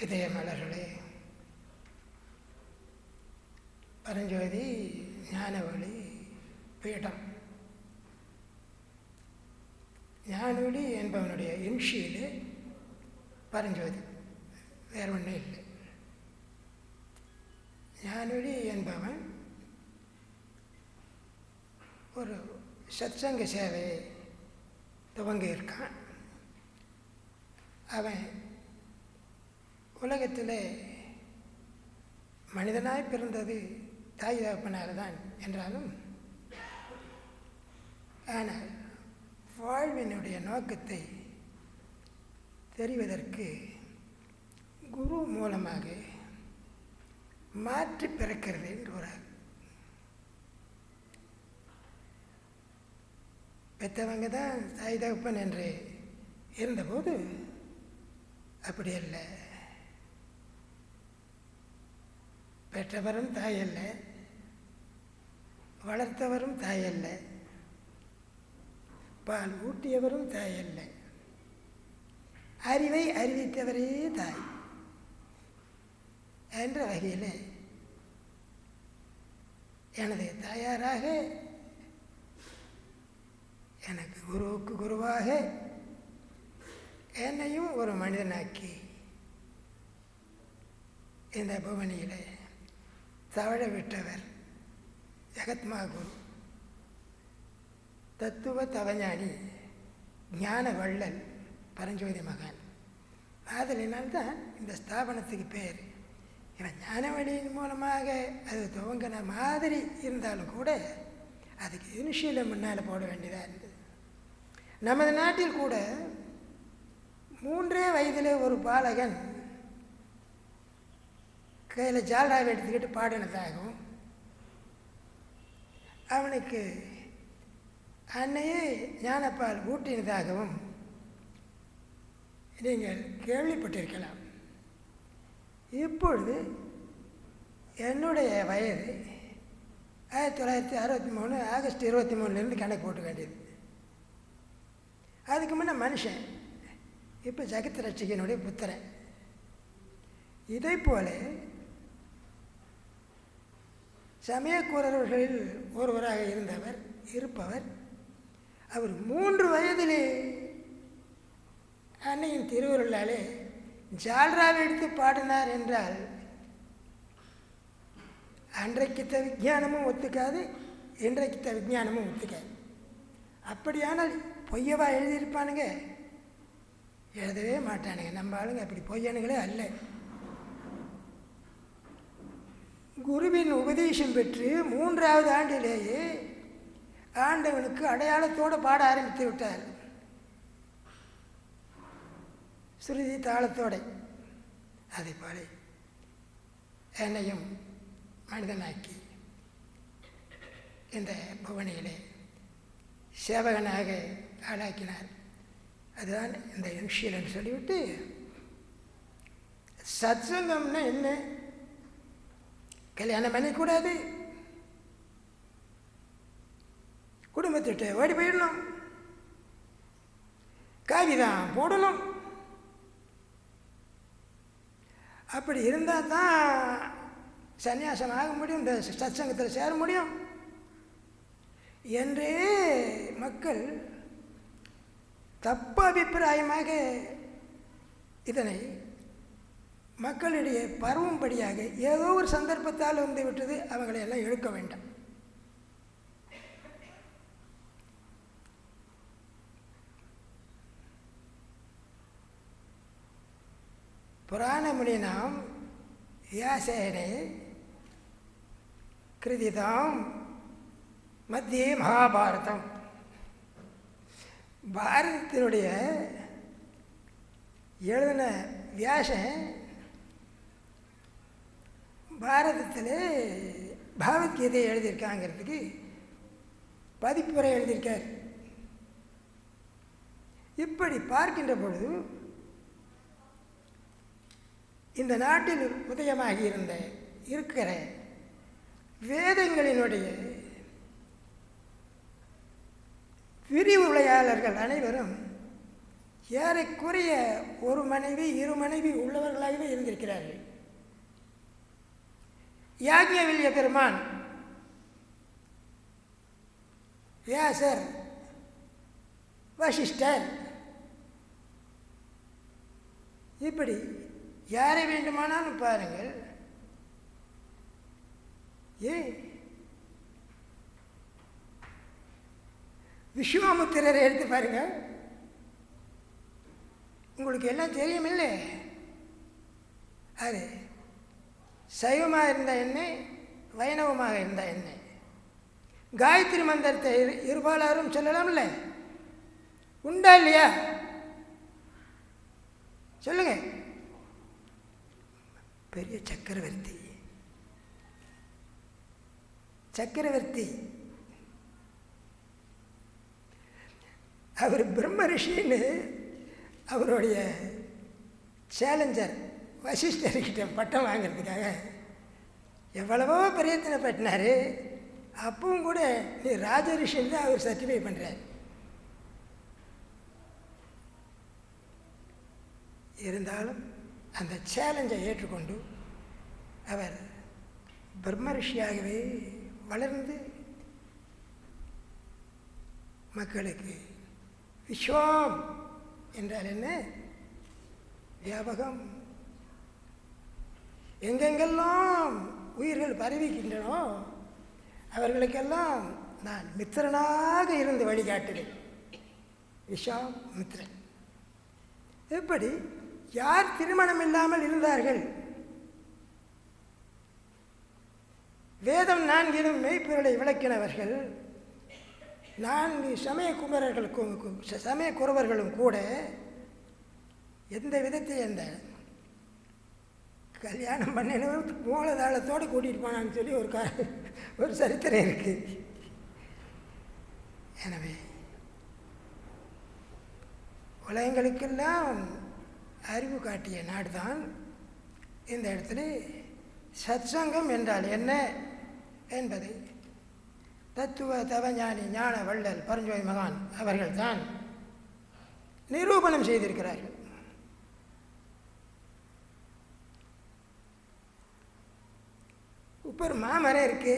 இதய மலர்களே, பரஞ்சோதி ஞானவழி பீடம். ஞானவழி என்பவனுடைய இன்ஷியல் பரஞ்சோதி, வேறு ஒன்றும் இல்லை. ஞானவழி என்பவன் ஒரு சத்சங்க சேவையை துவங்கியிருக்கான். அவன் உலகத்தில் மனிதனாய் பிறந்தது தாய் தகப்பனால தான் என்றாலும், ஆனால் வாழ்வினுடைய நோக்கத்தை தெரிவதற்கு குரு மூலமாக மாற்றி பிறக்கிறது என்கிறார். பெற்றவங்க தான் தாய் தகப்பன் என்று இருந்தபோது அப்படி அல்ல. பெற்றவரும் தாய் அல்ல, வளர்த்தவரும் தாய் அல்ல, பால் ஊட்டியவரும் தாய் அல்ல, அறிவை அறிவித்தவரே தாய் என்ற வகையில் எனது தாயாராக, எனக்கு குருவுக்கு குருவாக என்னையும் ஒரு மனிதனாக்கி இந்த புவனியில் தவழ விட்டவர் ஜெகத்மா குரு, தத்துவ தவஞானி, ஞான வள்ளல் பரஞ்சோதி மகான். ஆதலினால்தான் இந்த ஸ்தாபனத்துக்கு பேர். இவன் ஞானவழியின் மூலமாக அது துவங்கின மாதிரி இருந்தாலும் கூட அதுக்கு இனிஷியலை முன்னால் போட வேண்டியதாக இருந்தது. நமது நாட்டில் கூட 3 வயதில் ஒரு பாலகன் கையில் ஜால்ராவை எடுத்துக்கிட்டு பாடினதாகவும், அவனுக்கு அன்னையே ஞானப்பால் ஊட்டினதாகவும் நீங்கள் கேள்விப்பட்டிருக்கலாம். இப்பொழுது என்னுடைய வயது 1963 ஆகஸ்ட் 23 கணக்கு போட்டு வேண்டியது. அதுக்கு முன்னே மனுஷன், இப்போ ஜெகத் ரட்சிகனுடைய புத்திரன். இதை போல சமயக்கூறவர்களில் ஒருவராக இருப்பவர் அவர் 3 வயதிலே அன்னையின் திருவுருளாலே ஜால்ராவை எடுத்து பாடினார் என்றால் அன்றைக்குத்த விஞ்ஞானமும் ஒத்துக்காது, இன்றைக்குத்த விஞ்ஞானமும் ஒத்துக்காது. அப்படியானால் பொய்யவா எழுதியிருப்பானுங்க? எழுதவே மாட்டானுங்க. நம்ம ஆளுங்க அப்படி பொய்யனுங்களே அல்ல. குருவின் உபதேசம் பெற்று 3வது ஆண்டிலேயே ஆண்டவனுக்கு அடையாளத்தோடு பாட ஆரம்பித்து விட்டார். சுருதி தாளத்தோட. அதை போல என்னையும் மனிதனாக்கி இந்த புவனியிலே சேவகனாக ஆளாக்கினார். அதுதான் இந்த இன்ஷியல் என்று சொல்லிவிட்டு, சத்சங்கம்னா என்ன? கல்யாணம் பண்ணிக்கூடாது, குடும்பத்திட்ட ஓடி போயிடணும், காகிதம் போடணும். அப்படி இருந்தால் தான் சன்னியாசம் ஆக முடியும், இந்த சத்சங்கத்தில் சேர முடியும் என்றே மக்கள் தப்பு அபிப்பிராயமாக இதனை மக்களிடையே பரவும்படியாக ஏதோ ஒரு சந்தர்ப்பத்தால் வந்து விட்டது. அவங்களை எல்லாம் இழுக்க வேண்டாம். புராணமுனினாம் வியாசேனே கிருதிதாம் மத்தியே மகாபாரதம். பாரதத்தினுடைய எழுதின வியாசன் பாரதத்தில் பகவத்கீதையை எழுதியிருக்காங்கிறதுக்கு பதிப்புரை எழுதியிருக்கார். இப்படி பார்க்கின்ற பொழுது இந்த நாட்டில் உதயமாகி இருக்கிற வேதங்களினுடைய விரிவுரையாளர்கள் அனைவரும் ஏறக்குறைய ஒரு மனைவி 2 மனைவி உள்ளவர்களாகவே இருந்திருக்கிறார்கள். யாக்ஞவல்ய பெருமான், வியாசர், வசிஷ்டர், இப்படி யாரை வேண்டுமானாலும் பாருங்கள். விஸ்வாமுத்திரரை எடுத்து பாருங்க, உங்களுக்கு எல்லாம் தெரியுமில்லை. அது சைவமாக இருந்த எண்ணெய், வைணவமாக இருந்த எண்ணெய். காயத்ரி மந்திரத்தை இருபாலாரும் சொல்லலாம்ல, உண்டா இல்லையா? சொல்லுங்க. பெரிய சக்கரவர்த்தி அவர் பிரம்ம ரிஷின்னு அவருடைய சேலஞ்சர் வசிஷ்டர்கிட்ட பட்டம் வாங்கிறதுக்காக எவ்வளவோ பிரயத்தனப்பட்டினார். அப்பவும் கூட நீ ராஜரிஷின்னு தான் அவர் சர்டிஃபை பண்ணுறார். இருந்தாலும் அந்த சேலஞ்சை ஏற்றுக்கொண்டு அவர் பிரம்ம ரிஷியாகவே வளர்ந்து மக்களுக்கு விஸ்வம் என்றால் என்ன, வியாபகம், எங்கெங்கெல்லாம் உயிர்கள் பரவிக்கின்றனோ அவர்களுக்கெல்லாம் நான் மித்திரனாக இருந்து வழிகாட்டுகிறேன். விஸ்வாமித்திரன். எப்படி யார் திருமணம் இல்லாமல் இருந்தார்கள்? வேதம் 4 மெய்ப்பொருளை விளக்கினவர்கள் 4 சமய குறவர்களும் கூட எந்த விதத்தில் அந்த கல்யாணம் பண்ணினவர் மூலதாளத்தோடு கூட்டிகிட்டு போனான்னு சொல்லி ஒரு சரித்திரம் இருக்கு. எனவே உலகங்களுக்கெல்லாம் அறிவு காட்டிய நாடுதான் இந்த இடத்துல சத்சங்கம் என்றால் என்ன என்பதை தத்துவ தவஞானி ஞான வள்ளல் பரஞ்சோதி மகான் அவர்கள் தான் நிரூபணம் செய்திருக்கிறார்கள். இப்போ ஒரு மாமரம் இருக்கு,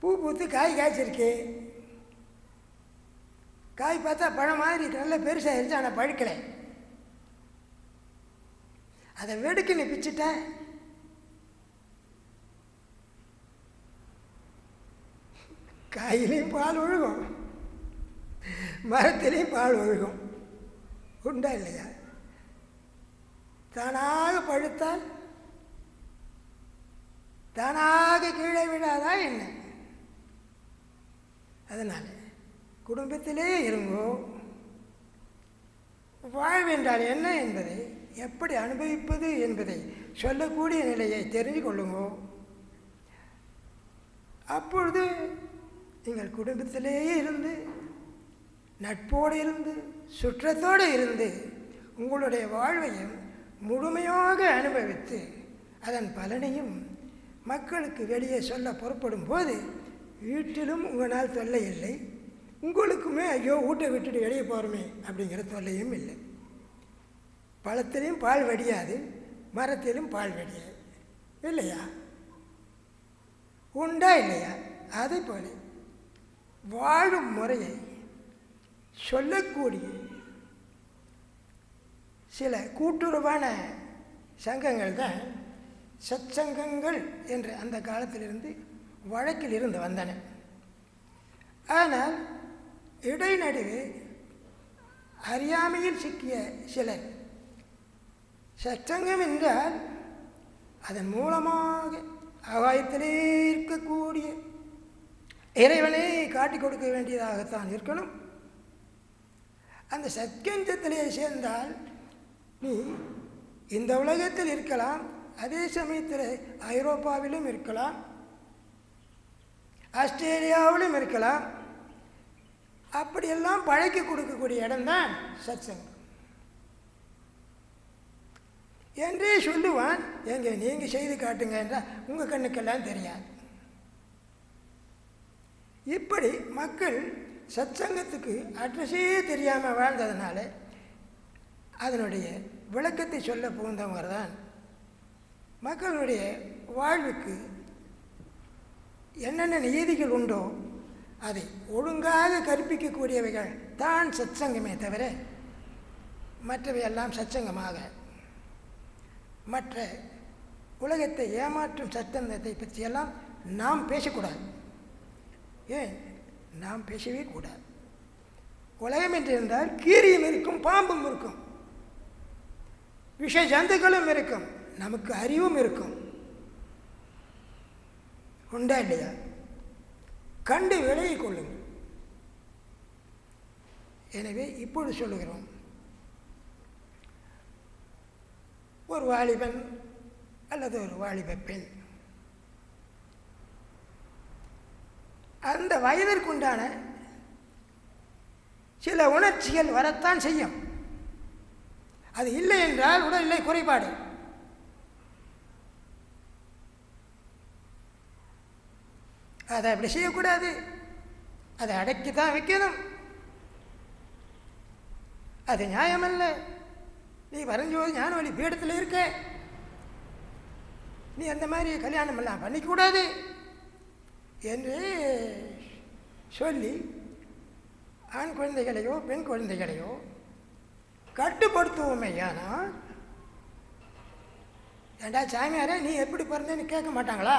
பூ பூத்து காய் காய்ச்சிருக்கு. காய் பார்த்தா பழம் மாதிரி நல்லா பெருசாகிருச்சு, ஆனால் பழுக்கலை. அதை வெடுக்குன்னு பிச்சுட்டா காயிலையும் பால் ஒழுகும், மரத்திலையும் பால் ஒழுகும். உண்டா இல்லையா? தானாக பழுத்தால் தானாக கீழே விடாதா என்ன? அதனால் குடும்பத்திலே இருங்கோ. வாழ்வென்றால் என்ன என்பதை, எப்படி அனுபவிப்பது என்பதை சொல்லக்கூடிய நிலையை தெரிந்து கொள்ளுங்கோ. அப்பொழுது நீங்கள் குடும்பத்திலேயே இருந்து, நட்போடு இருந்து, சுற்றத்தோடு இருந்து உங்களுடைய வாழ்வையும் முழுமையாக அனுபவித்து அதன் பலனையும் மக்களுக்கு வெளியே சொல்ல புறப்படும் போது வீட்டிலும் உங்களால் தொல்லை இல்லை, உங்களுக்குமே ஐயோ வீட்டை விட்டுட்டு வெளியே போகிறோமே அப்படிங்கிற தொல்லையும் இல்லை. பழத்திலையும் பால் வடியாது, மரத்திலும் பால் வடியாது. இல்லையா? உண்டா இல்லையா? அதே போல வாழும் முறையை சொல்லக்கூடிய சில கூட்டுறவான சங்கங்கள் தான் சத்சங்கங்கள் என்று அந்த காலத்திலிருந்து வழக்கில் இருந்து வந்தன. ஆனால் இடைநடுவே அறியாமையில் சிக்கிய சிலர் சத்சங்கம் என்றால் அதன் மூலமாக ஆகாயத்திலே இருக்கக்கூடிய இறைவனை காட்டிக் கொடுக்க வேண்டியதாகத்தான் இருக்கணும். அந்த சத்கஞ்சத்திலே சேர்ந்தால் நீ இந்த உலகத்தில் இருக்கலாம், அதே சமயத்தில் ஐரோப்பாவிலும் இருக்கலாம், ஆஸ்திரேலியாவிலும் இருக்கலாம். அப்படியெல்லாம் பழக்கி கொடுக்கக்கூடிய இடம்தான் சத்சங்கம் என்றே சொல்லுவான். எங்க நீங்கள் செய்து காட்டுங்க என்றால் உங்கள் கண்ணுக்கெல்லாம் தெரியாது. இப்படி மக்கள் சத்சங்கத்துக்கு அட்ரஸே தெரியாமல் வாழ்ந்ததுனால அதனுடைய விளக்கத்தை சொல்ல புகுந்தவங்க தான் மக்களுடைய வாழ்வுக்கு என்னென்ன நீதிகள் உண்டோ அதை ஒழுங்காக கற்பிக்கக்கூடியவைகள் தான் சத்சங்கமே தவிர மற்றவையெல்லாம் சத்சங்கமாக மற்ற உலகத்தை ஏமாற்றும் சத்தந்தத்தை பற்றியெல்லாம் நாம் பேசக்கூடாது. ஏன் நாம் பேசவே கூடாது. உலகம் என்று இருந்தால் கீரியும் இருக்கும், பாம்பும் இருக்கும், விஷ ஜந்துக்களும் இருக்கும், நமக்கு அறிவும் இருக்கும். உண்டா இல்லையா? கண்டு விலகிக் கொள்ளுங்கள். எனவே இப்பொழுது சொல்லுகிறோம், ஒரு வாலிபன் அல்லது ஒரு வாலிப பெண் அந்த வயதிற்குண்டான சில உணர்ச்சிகள் வரத்தான் செய்யும். அது இல்லை என்றால் உடல்நிலை குறைபாடு. அதை அப்படி செய்யக்கூடாது. அதை அடக்கித்தான் வைக்கணும். அது நியாயமல்ல. நீ பரஞ்சோதி ஞானவழி பீடத்தில் இருக்க, நீ அந்த மாதிரி கல்யாணம் எல்லாம் பண்ணிக்கூடாது என்று சொல்லி ஆண் குழந்தைகளையோ பெண் குழந்தைகளையோ கட்டுப்படுத்துவோமையானால், ஏண்டா சாமியாரே நீ எப்படி பிறந்தேன்னு கேட்க மாட்டாங்களா?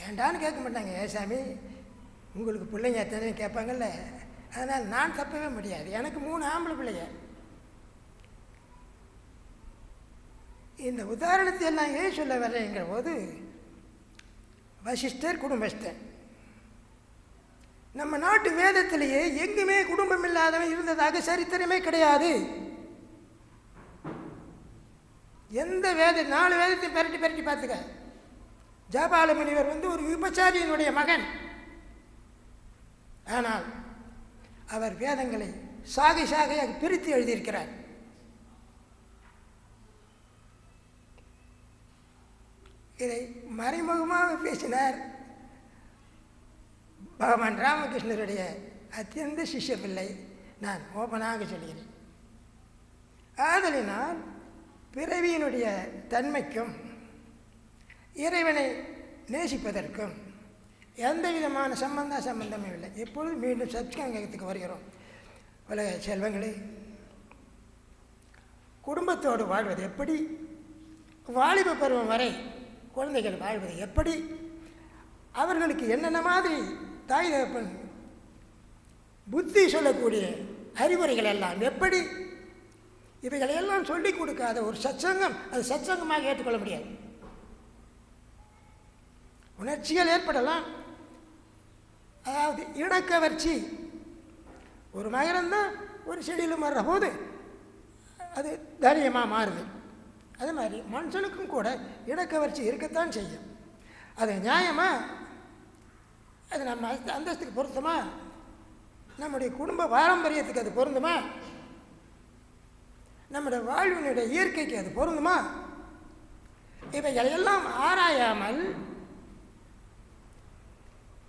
ஏண்டான்னு கேட்க மாட்டாங்க. ஏ சாமி உங்களுக்கு பிள்ளைங்க எத்தனை கேட்பாங்கல்ல, அதனால் நான் தப்பவே முடியாது. எனக்கு 3 ஆம்பளை பிள்ளைங்க. இந்த உதாரணத்தை எல்லாம் ஏன் சொல்ல வர்றேங்கிற போது, வசிஷ்டர் குடும்பஸ்தன். நம்ம நாட்டு வேதத்திலேயே எங்குமே குடும்பம் இல்லாதவன் இருந்ததாக சரித்திரமே கிடையாது. எந்த 4 வேதத்தை பெரட்டி பார்த்துக்க. ஜாபால முனிவர் ஒரு விபச்சாரியினுடைய மகன். ஆனால் அவர் வேதங்களை சாகையாக பிரித்து எழுதியிருக்கிறார். இதை மறைமுகமாக பேசினார் பகவான் ராமகிருஷ்ணருடைய அத்தியந்த சிஷ்ய பிள்ளை. நான் ஓப்பனாக சொல்கிறேன். ஆதலினால் பிறவியினுடைய தன்மைக்கும் இறைவனை நேசிப்பதற்கும் எந்த விதமான சம்பந்தமே இல்லை. எப்பொழுது மீண்டும் சத்சங்கத்துக்கு வருகிறோம். உலக செல்வங்களே, குடும்பத்தோடு வாழ்வது எப்படி, வாலிப பருவம் வரை குழந்தைகள் வாழ்வது எப்படி, அவர்களுக்கு என்னென்ன மாதிரி தாய் தகப்பன் புத்தி சொல்லக்கூடிய அறிவுரைகள் எல்லாம் எப்படி, இவைகளையெல்லாம் சொல்லிக் கொடுக்காத ஒரு சத்சங்கம் அது சத்சங்கமாக ஏற்றுக்கொள்ள முடியாது. உணர்ச்சிகள் ஏற்படலாம். அதாவது இணக்கவர்ச்சி. ஒரு மகரந்தான் ஒரு செடியில் மாறுற போது அது தைரியமாக மாறுது. அது மாதிரி மனுஷனுக்கும் கூட இணக்கவர்ச்சி இருக்கத்தான் செய்யும். அது நியாயமாக, அது நம்ம அந்தஸ்துக்கு பொருத்தமா, நம்முடைய குடும்ப பாரம்பரியத்துக்கு அது பொருந்துமா, நம்முடைய வாழ்வினுடைய இயற்கைக்கு அது பொருந்துமா, இவைகளெல்லாம் ஆராயாமல்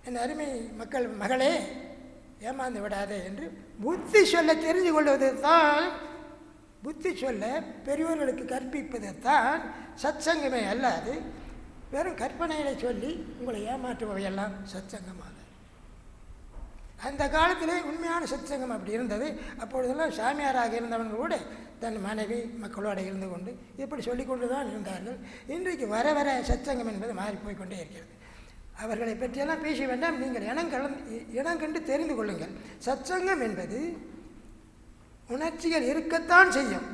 என் அருமை மக்கள் மகளே ஏமாந்து விடாதே என்று புத்தி சொல்ல தெரிந்து கொள்வது தான், புத்தி சொல்ல பெரியோர்களுக்கு கற்பிப்பது தான் சத்சங்கமே அல்லாது வெறும் கற்பனைகளை சொல்லி உங்களை ஏமாற்றுபவையெல்லாம் சத்சங்கமாக. அந்த காலத்திலே உண்மையான சத்சங்கம் அப்படி இருந்தது. அப்பொழுதெல்லாம் சாமியாராக இருந்தவங்க கூட தன் மனைவி மக்களோடு இருந்து கொண்டு இப்படி சொல்லிக்கொண்டு தான் இருந்தார்கள். இன்றைக்கு வர வர சத்சங்கம் என்பது மாறி போய்கொண்டே இருக்கிறது. அவர்களை பற்றியெல்லாம் பேச வேண்டாம். நீங்கள் இனம் கண்டு தெரிந்து கொள்ளுங்கள். சத்சங்கம் என்பது உணர்ச்சிகள் இருக்கத்தான் செய்யும்.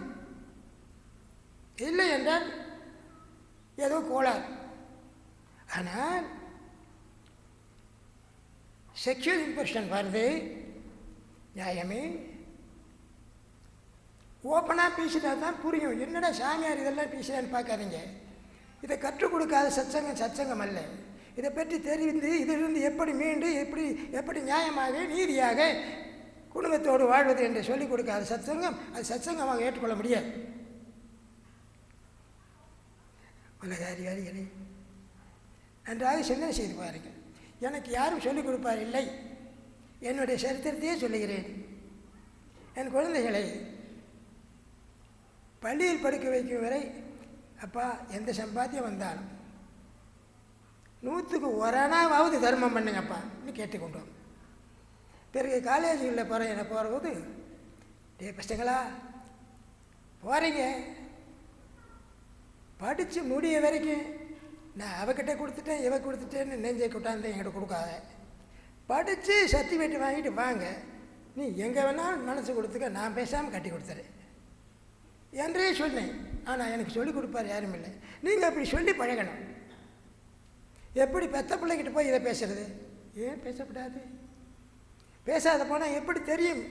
இல்லை என்றால் ஏதோ கோளாறு. ஆனால் செக்ஷுவல் இம்பல்ஷன் வருது, நியாயமே. ஓப்பனாக பேசிட்டா தான் புரியும். என்னடா சாமியார் இதெல்லாம் பேசுகிறான்னு பார்க்காதீங்க. இதை கற்றுக் கொடுக்காத சத்சங்கம் அல்ல. இதை பற்றி தெரிந்து இதிலிருந்து எப்படி மீண்டு எப்படி நியாயமாக நீதியாக குடும்பத்தோடு வாழ்வது என்று சொல்லிக் கொடுக்காத சத்சங்கம் அது சத்சங்கமாக ஏற்றுக்கொள்ள முடியாது. உலக அறிவாளிகளே, நன்றாக சிந்தனை செய்து பாருங்கள். எனக்கு யாரும் சொல்லிக் கொடுப்பார் இல்லை. என்னுடைய சரித்திரத்தையே சொல்லுகிறேன். என் குழந்தைகளை பள்ளியில் படிக்க வைக்கும் வரை அப்பா எந்த சம்பாத்தியம் வந்தாலும் 100க்கு 1 அணாவாவது தர்மம் பண்ணுங்கப்பான்னு கேட்டுக்கொண்டோம். பிறகு காலேஜுகளில் போகிறபோது பசங்களா போகிறீங்க, படித்து முடிய வரைக்கும் நான் அவகிட்ட கொடுத்துட்டேன் இவ கொடுத்துட்டேன்னு நெஞ்சை கொட்டாந்து என்கிட்ட கொடுக்காத, படித்து சர்டிஃபிகேட் வாங்கிட்டு வாங்க, நீ எங்கே வேணாலும் மனசு கொடுத்துக்க, நான் பேசாமல் கட்டி கொடுத்துறேன் என்றே சொன்னேன். ஆனால் எனக்கு சொல்லிக் கொடுப்பார் யாரும் இல்லை. நீங்கள் அப்படி சொல்லி பழகணும். எப்படி பெத்த பிள்ளைகிட்ட போய் இதை பேசுறது? ஏன் பேசக்கூடாது? பேசாத போனால் எப்படி தெரியும்?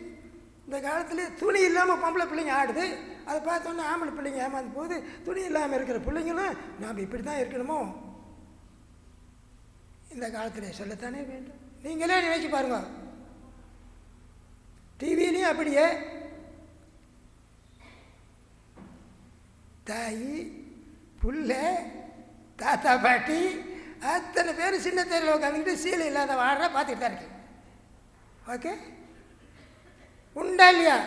இந்த காலத்தில் துணி இல்லாமல் பொம்பளை பிள்ளைங்க ஆடுது, அதை பார்த்தோன்னா ஆம்பளை பிள்ளைங்க ஏமாந்து போகுது. துணி இல்லாமல் இருக்கிற பிள்ளைங்களும் நாம் இப்படி தான் இருக்கணுமோ இந்த காலத்தில் சொல்லத்தானே வேண்டும். நீங்களே நினைச்சு பாருங்க. டிவிலையும் அப்படியே தாய் புள்ள தாத்தா பாட்டி அத்தனை பேர் சின்ன தேரில் உட்காந்துக்கிட்டு சீலை இல்லாத வாடுற பார்த்துக்கிட்டு தான் இருக்கேன். ஓகே, உண்டா இல்லையா?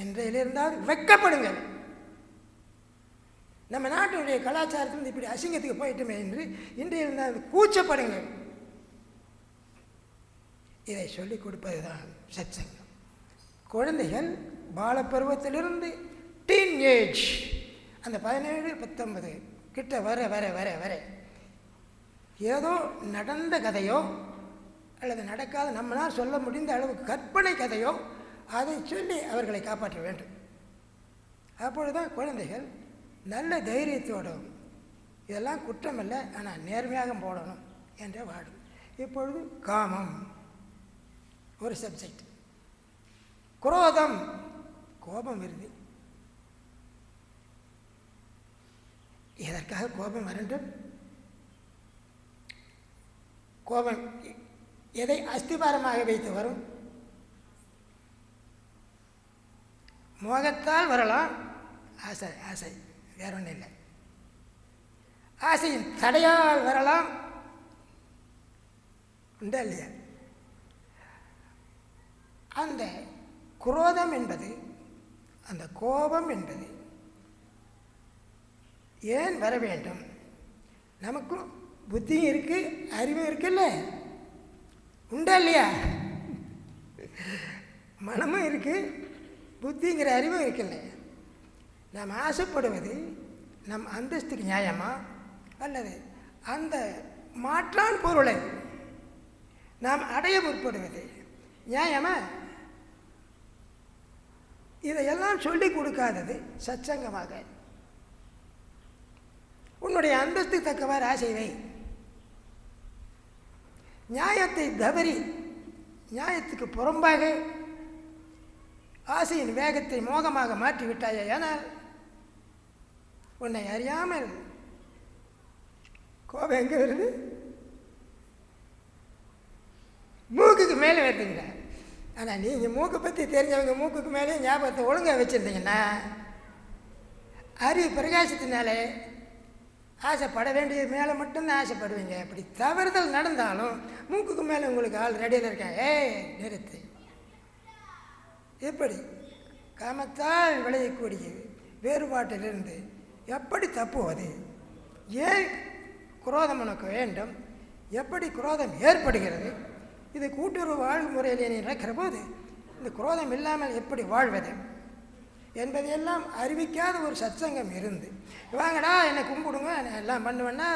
என்றையில் இருந்தால் வெட்கப்படுங்க. நம்ம நாட்டினுடைய கலாச்சாரத்திலிருந்து இப்படி அசிங்கத்துக்கு போயிட்டுமே என்று இன்றைய இருந்தால் கூச்சப்படுங்க. இதை சொல்லிக் கொடுப்பது தான் சத்சங்கம். குழந்தைகள் பாலப்பருவத்திலிருந்து டீன்ஏஜ் அந்த 17-19 கிட்ட வர வர வர வர ஏதோ நடந்த கதையோ அல்லது நடக்காத நம்மளால் சொல்ல முடிந்த அளவுக்கு கற்பனை கதையோ அதை சொல்லி அவர்களை காப்பாற்ற வேண்டும். அப்பொழுதுதான் குழந்தைகள் நல்ல தைரியத்தோடும் இதெல்லாம் குற்றமல்ல ஆனால் நேர்மையாக போடணும் என்ற வாடும். இப்பொழுது காமம் ஒரு சப்ஜெக்ட். குரோதம், கோபம் வருது. எதற்காக கோபம் வரண்டும்? கோபம் எதை அஸ்திபாரமாக வைத்து வரும்? மோகத்தால் வரலாம். ஆசை ஆசை வேற ஒன்றும் இல்லை. ஆசையின் தடையால் வரலாம். உண்டா இல்லையா? அந்த குரோதம் என்பது, அந்த கோபம் என்பது ஏன் வர வேண்டும்? நமக்கும் புத்தியும் இருக்கு, அறிவும் இருக்குல்ல, உண்டா இல்லையா? மனமும் இருக்கு, புத்திங்கிற அறிவும் இருக்குல்ல. நாம் ஆசைப்படுவது நம் அந்தஸ்துக்கு நியாயமா அல்லது அந்த மாற்றான் பொருளை நாம் அடைய முற்படுவது நியாயமா? இதையெல்லாம் சொல்லிக் கொடுக்காதது சத்சங்கமாக. உன்னுடைய அந்தஸ்துக்கு தக்கவாறு ஆசை வை. நியாயத்தை தவறி நியாயத்துக்கு புறம்பாக ஆசையின் வேகத்தை மோகமாக மாற்றிவிட்டாயே, ஆனால் உன்னை அறியாமல் கோபம் எங்கே வருது? மூக்குக்கு மேலே வருதுங்க. ஆனால் நீங்கள் மூக்கை பற்றி தெரிஞ்சவங்க மூக்குக்கு மேலே ஞாபகத்தை ஒழுங்காக வச்சுருந்தீங்கன்னா அறிவு பிரகாசத்தினாலே ஆசைப்பட வேண்டியது மேலே மட்டும்தான் ஆசைப்படுவீங்க. அப்படி தவறுதல் நடந்தாலும் மூக்குக்கு மேலே உங்களுக்கு ஆள் ரெடியில் இருக்கேன், நிறுத்து. எப்படி காமத்தால் விளையக்கூடிய வேறுபாட்டிலிருந்து எப்படி தப்புவது? ஏன் குரோதம் உனக்கு வேண்டும்? எப்படி குரோதம் ஏற்படுகிறது? இது கூட்டுறவு வாழ்முறையில் நீ நடக்கிற போது இந்த குரோதம் இல்லாமல் எப்படி வாழ்வது என்பதையெல்லாம் அறிவிக்காத ஒரு சத்சங்கம் இருந்து, வாங்கடா என்னை கும்பிடுங்க, நான் எல்லாம் பண்ணுவேன்னா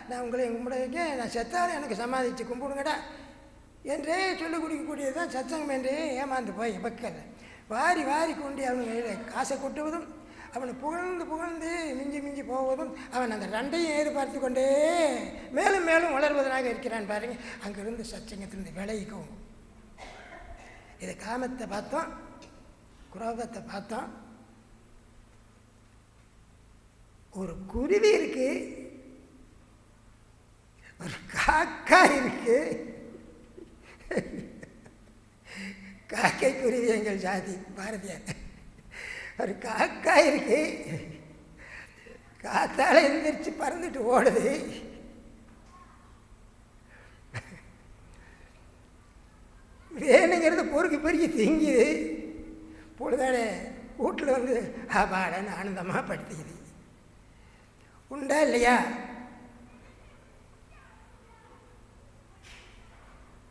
நான் உங்களையும் கும்பிட வைக்க, நான் செத்தாலும் எனக்கு சமாதிச்சு கும்பிடுங்கடா என்றே சொல்லிக் கொடுக்கக்கூடியது தான் சத்சங்கம் என்றே ஏமாந்து போய் மக்கள் வாரி வாரி கொண்டு அவங்க காசை கொட்டுவதும் அவனை புகழ்ந்து புகழ்ந்து மிஞ்சி மிஞ்சி போவதும் அவன் அந்த ரெண்டையும் எதிர்பார்த்து கொண்டே மேலும் மேலும் வளர்வதனாக இருக்கிறான் பாருங்க. அங்கிருந்து சத்சங்கத்திலிருந்து விளைவிக்கும். இது காமத்தை பார்த்தோம், குரோதத்தை பார்த்தோம். ஒரு குருவி இருக்கு, ஒரு காக்கா இருக்கு. காக்கை குருவி எங்கள் ஜாதி பாரதியார். ஒரு காக்கா இருக்கு, காத்தால எந்திரிச்சு பறந்துட்டு ஓடுது. பொறுக்கி பொறுக்கி திங்குது. பொழுதானே வீட்டில் வந்து அபாடன்னு ஆனந்தமாக படுத்திக்குது. உண்டா இல்லையா?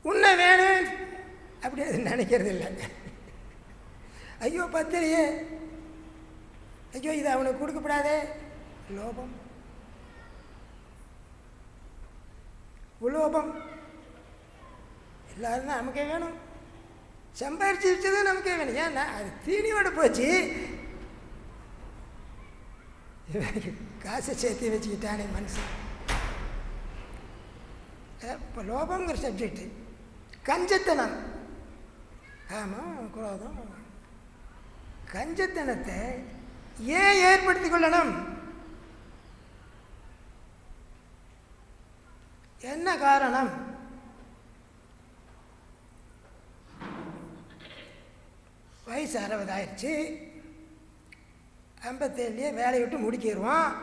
உன்னை வேணும் அப்படி அது நினைக்கிறது இல்லை. ஐயோ பத்திரியே, ஐயோ இது அவனுக்கு கொடுக்கப்படாதே. லோபம், உலோபம். எல்லாரும் தான் நமக்கே வேணும். சம்பாரிச்சு வச்சதும் நமக்கே வேணும். ஏன்னா அது தீனியோட போச்சு. காசை சேர்த்து வச்சுக்கிட்டானே மனுஷன். இப்போ லோபங்கிற சப்ஜெக்டு. கஞ்சத்தனம், ஆமாம், குரோதம். கஞ்சத்தனத்தை ஏன் ஏற்படுத்தி கொள்ளணும்? என்ன காரணம்? வயசு 60 ஆயிடுச்சு, 57 வேலையை விட்டு முடிக்கிடுவோம்.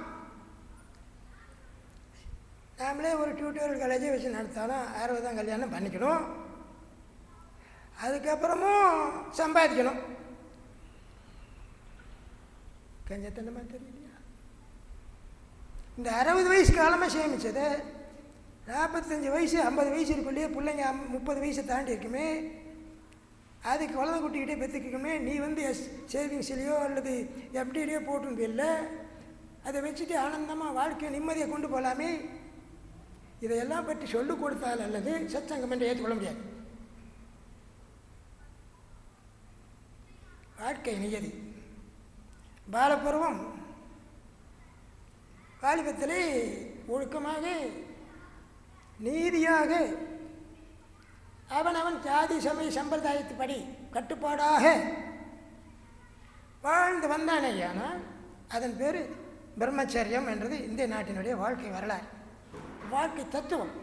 நாமளே ஒரு டியூட்டோரியல் காலேஜை வச்சு நடத்தாலும் 60 கல்யாணம் பண்ணிக்கணும். அதுக்கப்புறமும் சம்பாதிக்கணும். கஞ்சத்தனமாக தெரியலையா? இந்த 60 வயசு காலமாக சேமித்தது 45 வயசு 50 வயசு இருக்குள்ளேயே பிள்ளைங்க 30 வயசை தாண்டி இருக்குமே, அதுக்கு குழந்தை குட்டிக்கிட்டே பெற்றுக்குமே. நீ வந்து சேவிங்ஸ்லையோ அல்லது எஃப்டிலையோ போட்டு இல்லை, அதை வச்சுட்டு ஆனந்தமாக வாழ்க்கையை நிம்மதியை கொண்டு போகலாமே. இதையெல்லாம் பற்றி சொல்லிக் கொடுத்தால் அல்லது சத்சங்கம் என்று ஏற்றுக்கொள்ள முடியாது. வாழ்க்கை நியதி. பாலப்பருவம் வாலிபத்திலே ஒழுக்கமாக நீதியாக அவனவன் ஜாதி சமய சம்பிரதாயத்துப்படி கட்டுப்பாடாக வாழ்ந்து வந்தானேயானால் அதன் பேர் பிரம்மச்சரியம் என்றது இந்திய நாட்டினுடைய வாழ்க்கை வரலாறு, வாழ்க்கை தத்துவம்.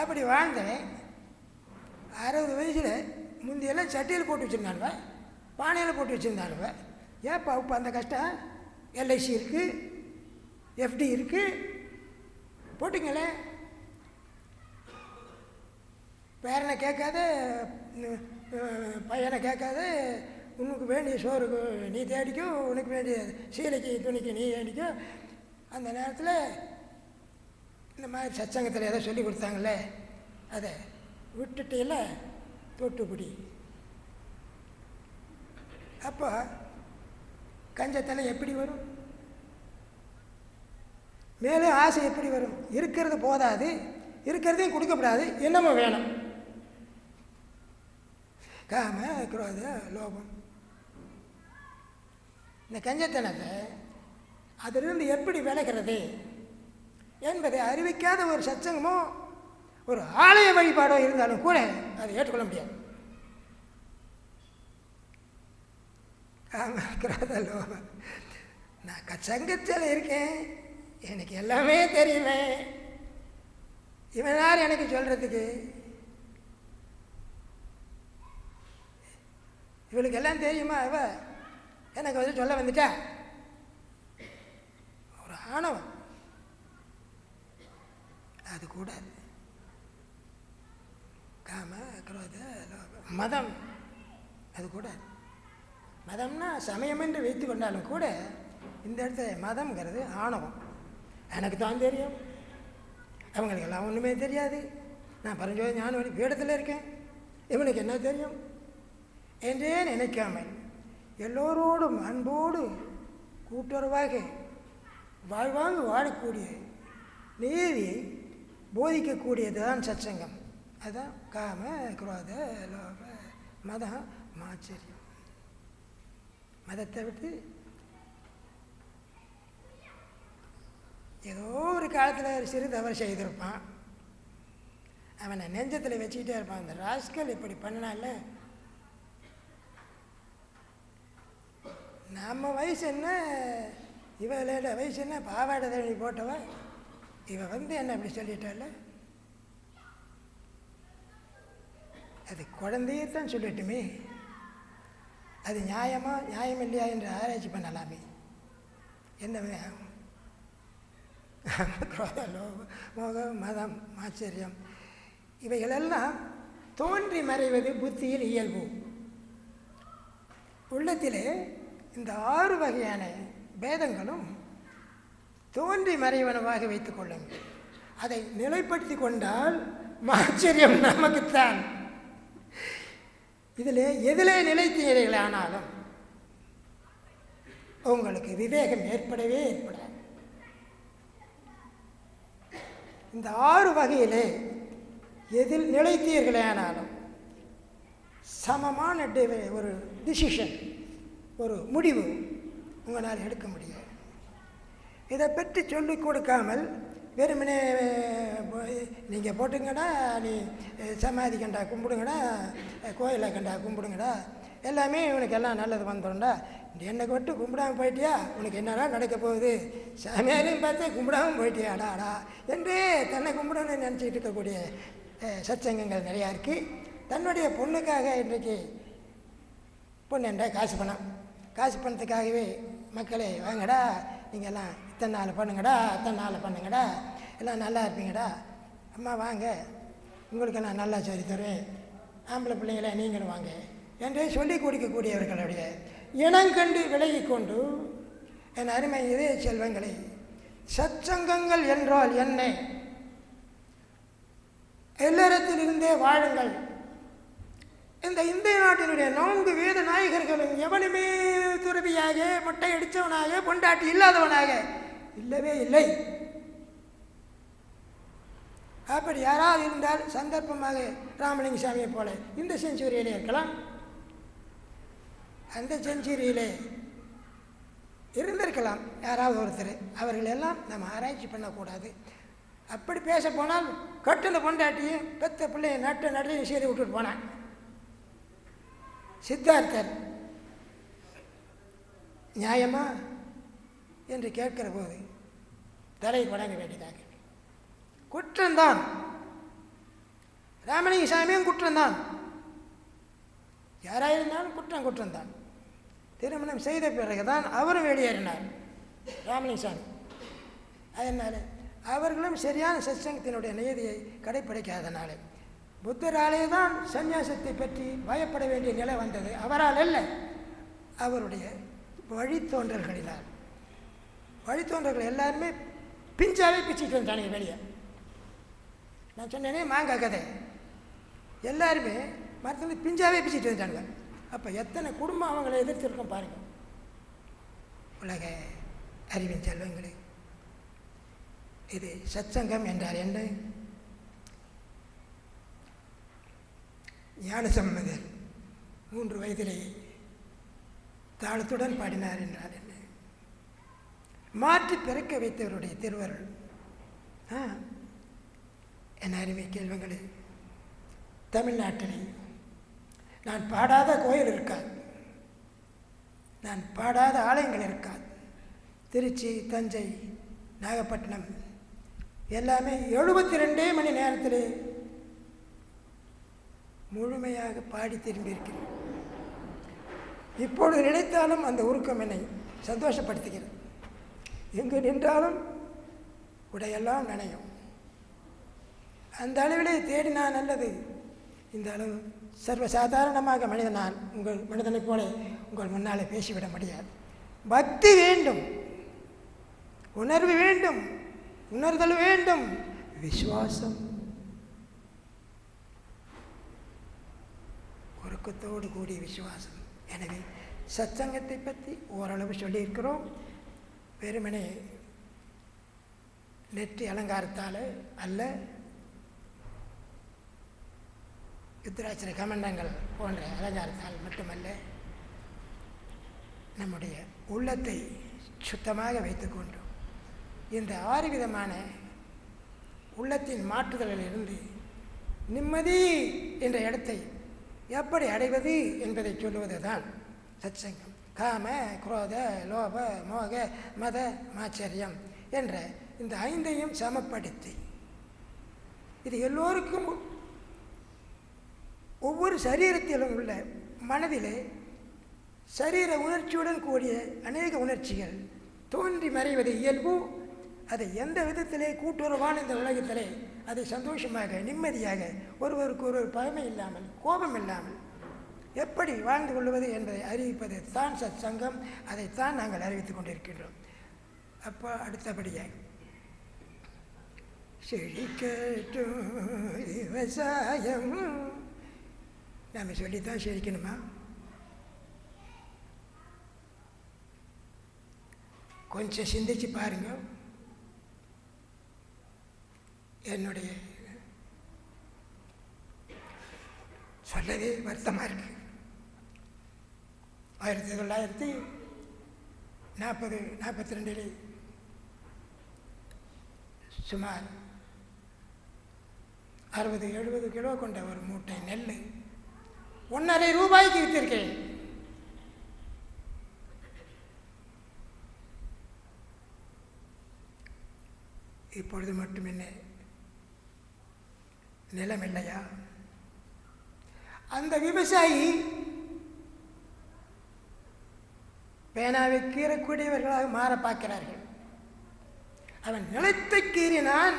அப்படி வாழ்ந்தவன் 60 வயசில் முந்தியெல்லாம் சட்டியில் போட்டு வச்சுருந்தானுவ, பானையில் போட்டு வச்சுருந்தானுவ. ஏன்ப்பா இப்போ அந்த கஷ்டம்? எல்ஐசி இருக்குது, எஃப்டி இருக்குது, போட்டுங்களே. பேரனை கேட்காத, பையனை கேட்காத, உனக்கு வேண்டிய சோறுக்கு நீ தேடிக்கும், உனக்கு வேண்டிய சீலைக்கு துணிக்கு நீ தேடிக்கும். அந்த நேரத்தில் இந்த மாதிரி சத்சங்கத்தில் ஏதோ சொல்லி கொடுத்தாங்களே, அதை விட்டுட்டு இல்லை தொட்டுப்பிடி. அப்போ கஞ்சத்தனம் எப்படி வரும்? மேலும் ஆசை எப்படி வரும்? இருக்கிறது போதாது, இருக்கிறதையும் கொடுக்கப்படாது, என்னமோ வேணும். காம, குரோத, லோபம். இந்த கஞ்சத்தனத்தை அதிலிருந்து எப்படி விலகிறது என்பதை அறிவிக்காத ஒரு சத்சங்கமோ ஒரு ஆலய வழிபாடோ இருந்தாலும் கூட அதை ஏற்றுக்கொள்ள முடியாது. காம, குரோத, லோபம். நான் சங்கத்தில் இருக்கேன், எனக்கு எல்லாமே தெரியுமே, இவன் யார் எனக்கு சொல்கிறதுக்கு? இவளுக்கு எல்லாம் தெரியுமா? இவ எனக்கு வந்து சொல்ல வந்துட்டா? ஒரு ஆணவம். அது கூடாது. காம, குரோத, லோபம். மதம், அது கூடாது. மதம்னா சமயம் என்று வைத்து கொண்டாலும் கூட இந்த இடத்துல மதம்ங்கிறது ஆணவம். எனக்கு தான் தெரியும், அவங்களுக்கெல்லாம் ஒன்றுமே தெரியாது, நான் பரஞ்சோதி ஞானவழி பீடத்தில் இருக்கேன், இவனுக்கு என்ன தெரியும் என்றே நினைக்காமல் எல்லோரோடும் அன்போடு கூட்டுறவாக வாழ்வாங்கு வாழக்கூடிய நீதியை போதிக்கக்கூடியது தான் சத்சங்கம். அதுதான் காம, குரோத, லோப, மதம், மாச்சரியம். மதத்தை விட்டு ஏதோ ஒரு காலத்தில் சிறு தவறு செய்திருப்பான், அவனை நெஞ்சத்தில் வச்சுக்கிட்டே இருப்பான். அந்த ராஸ்கல் இப்படி பண்ணனால நம்ம வயசு என்ன, இவளோட வயசு என்ன, பாவாடை தண்ணி போட்டவ இவ வந்து என்ன அப்படி சொல்லிட்டால, அது குழந்தையத்தான் சொல்லட்டுமே, அது நியாயமா நியாயம் இல்லையா என்று ஆராய்ச்சி பண்ணலாமே. என்ன குரோத, லோபம், மோகம், மதம், ஆச்சரியம் இவைகளெல்லாம் தோன்றி மறைவது புத்தியில் இயல்பு. உள்ளத்திலே இந்த 6 வகையான பேதங்களும் தோன்றி மறைவனவாக வைத்துக் கொள்ளுங்கள். அதை நிலைப்படுத்தி கொண்டால் ஆச்சரியம் நமக்குத்தான். இதில் எதிலே நிலைத்தீர்களானாலும் உங்களுக்கு விவேகம் ஏற்படவே ஏற்படாது. இந்த 6 வகையிலே எதில் நிலைத்தீர்களானாலும் சமமான ஒரு டிசிஷன், ஒரு முடிவு உங்களால் எடுக்க முடியாது. இதை பற்றி சொல்லிக் கொடுக்காமல் வெறுமனே நீங்கள் போட்டுங்கடா, நீ சமாதி கண்டா கும்பிடுங்கடா, கோயிலை கண்டா கும்பிடுங்கடா, எல்லாமே உனக்கு எல்லாம் நல்லது வந்துடும்டா, என்னை விட்டு கும்பிடாமல் போயிட்டியா, உனக்கு என்னடா நடக்க போகுது, சாமியாரையும் பார்த்து கும்பிடாமல் போயிட்டியாடாடா என்று தன்னை கும்பிடணும்னு நினச்சிக்கிட்டு இருக்கக்கூடிய சத்சங்கங்கள் நிறையா இருக்குது. தன்னுடைய பொண்ணுக்காக இன்றைக்கு பொண்ணு என்ற காசு பணத்துக்காகவே மக்களே வாங்கடா, நீங்கள்லாம் இத்தனை நாள் பண்ணுங்கடா, அத்தனை நாள் பண்ணுங்கடா, எல்லாம் நல்லா இருப்பீங்கடா, அம்மா வாங்க உங்களுக்கெல்லாம் நல்லா சொல்லி தருவேன், ஆம்பளை பிள்ளைங்கள நீங்களும் வாங்க என்று சொல்லிக் கொடுக்கக்கூடியவர்களுடைய இனங்கண்டு விலகி கொண்டு, என் அருமை இதே செல்வங்களை, சத்சங்கங்கள் என்றால் என்ன, எல்லாரத்திலிருந்தே வாழுங்கள். இந்த இந்திய நாட்டினுடைய 4 வேத நாயகர்களும் எவனுமே துறவியாக, மொட்டை அடித்தவனாக, பொண்டாட்டி இல்லாதவனாக இல்லவே இல்லை. அப்படி யாராவது இருந்தால் சந்தர்ப்பமாக ராமலிங்க சாமியை போல இந்த செஞ்சுரியிலே இருக்கலாம், அந்த செஞ்சுரியிலே இருந்திருக்கலாம் யாராவது ஒருத்தர். அவர்கள் எல்லாம் நம்ம ஆராய்ச்சி பண்ணக்கூடாது. அப்படி பேச போனால் கட்டின பொண்டாட்டியும் பெத்த பிள்ளைய நட்டையும் செய்து விட்டுட்டு போனான். சித்தார்த்தர் நியாயமா என்று கேட்கிற போது தலை வணங்க வேண்டியதாக குற்றம்தான். ராமலிங்க சாமியும் குற்றம்தான், யாராயிருந்தாலும் குற்றம்தான். திருமணம் செய்த பிறகுதான் அவரும் வெளியேறினார் ராமலிங்க சாமி. அதனால் அவர்களும் சரியான சத்சங்கத்தினுடைய நியதியை கடைப்பிடிக்காதனால புத்தராலே தான் சந்நியாசத்தை பற்றி பயப்பட வேண்டிய நிலை வந்தது. அவரால் அல்ல, அவருடைய வழித்தோன்றல்களினால். வழித்தோன்றல்கள் எல்லாருமே பிஞ்சாவே பிச்சுட்டு வந்தானுங்க வெளியே. நான் சொன்னேனே மாங்காய் கதை, எல்லாருமே மரத்தில் பிஞ்சாவே பிச்சுட்டு வந்தானுங்க. அப்போ எத்தனை குடும்பம் அவங்களை எதிர்த்திருக்கோம் பாருங்கள். உலக அறிவின் செல்வங்களே, இது சத்சங்கம் என்றால் என்ன? ஞானசம்பந்தர் 3 வயதிலேயே தாளத்துடன் பாடினார் என்றால் என்ன? மாற்றி பிறக்க வைத்தவருடைய திருவருள். என் அருமை கேள்வங்களே, தமிழ்நாட்டில் நான் பாடாத கோயில் இருக்காது, நான் பாடாத ஆலயங்கள் இருக்காது. திருச்சி, தஞ்சை, நாகப்பட்டினம் எல்லாமே 72 மணி நேரத்தில் முழுமையாக பாடி திரும்பியிருக்கிறேன். இப்பொழுது நினைத்தாலும் அந்த உருக்கம் என்னை சந்தோஷப்படுத்துகிறது. எங்கு நின்றாலும் உடையெல்லாம் நனையும். அந்த அளவிலே தேடினால் நல்லது. இந்த அளவு சர்வசாதாரணமாக மனிதனால் மனிதனைப் போல உங்கள் முன்னாலே பேசிவிட முடியாது. பக்தி வேண்டும், உணர்வு வேண்டும், உணர்தல் வேண்டும், விசுவாசம், ஒருக்கத்தோடு கூடிய விசுவாசம். எனவே சத்சங்கத்தை பற்றி ஓரளவு சொல்லியிருக்கிறோம். வெறுமனே நெற்றி அலங்காரத்தால் அல்ல, யுத்ராட்சர கமண்டங்கள் போன்ற அலங்காரத்தால் மட்டுமல்ல, நம்முடைய உள்ளத்தை சுத்தமாக வைத்துக்கொண்டு இந்த 6 விதமான உள்ளத்தின் மாற்றுதலிலிருந்து நிம்மதி என்ற இடத்தை எப்படி அடைவது என்பதை சொல்லுவது தான் சத்சங்கம். காம, குரோத, லோப, மோக, மத, மாச்சரியம் என்ற இந்த 5ஐயும் சமப்படுத்தி, இது எல்லோருக்கும் ஒவ்வொரு சரீரத்திலும் உள்ள மனதிலே சரீர உணர்ச்சியுடன் கூடிய அநேக உணர்ச்சிகள் தோன்றி மறைவது இயல்பு. அதை எந்த விதத்திலே கூட்டுறவான இந்த உலகத்திலே அதை சந்தோஷமாக நிம்மதியாக ஒருவருக்கு ஒரு பகமை இல்லாமல் கோபம் இல்லாமல் எப்படி வாழ்ந்து கொள்வது என்பதை அறிவிப்பது தான் சத் சங்கம். அதைத்தான் நாங்கள் அறிவித்துக் கொண்டிருக்கின்றோம். அப்போ அடுத்தபடியாக செழிக்கட்டும் விவசாயம் நாம் சொல்லித்தான் செழிக்கணுமா? கொஞ்சம் சிந்திச்சு பாருங்க. என்னுடைய சொல்லவே வருத்தமாக இருக்கு. 1942 சுமார் 60-70 கிலோ கொண்ட ஒரு மூட்டை நெல் 1.5 ரூபாய்க்கு விற்றிருக்கேன். இப்பொழுது மட்டும் என்ன நிலம் இல்லையா? அந்த விவசாயி பேனாவை கீறக்கூடியவர்களாக மாற பார்க்கிறார்கள். அவன் நிலத்தை கீறினான்.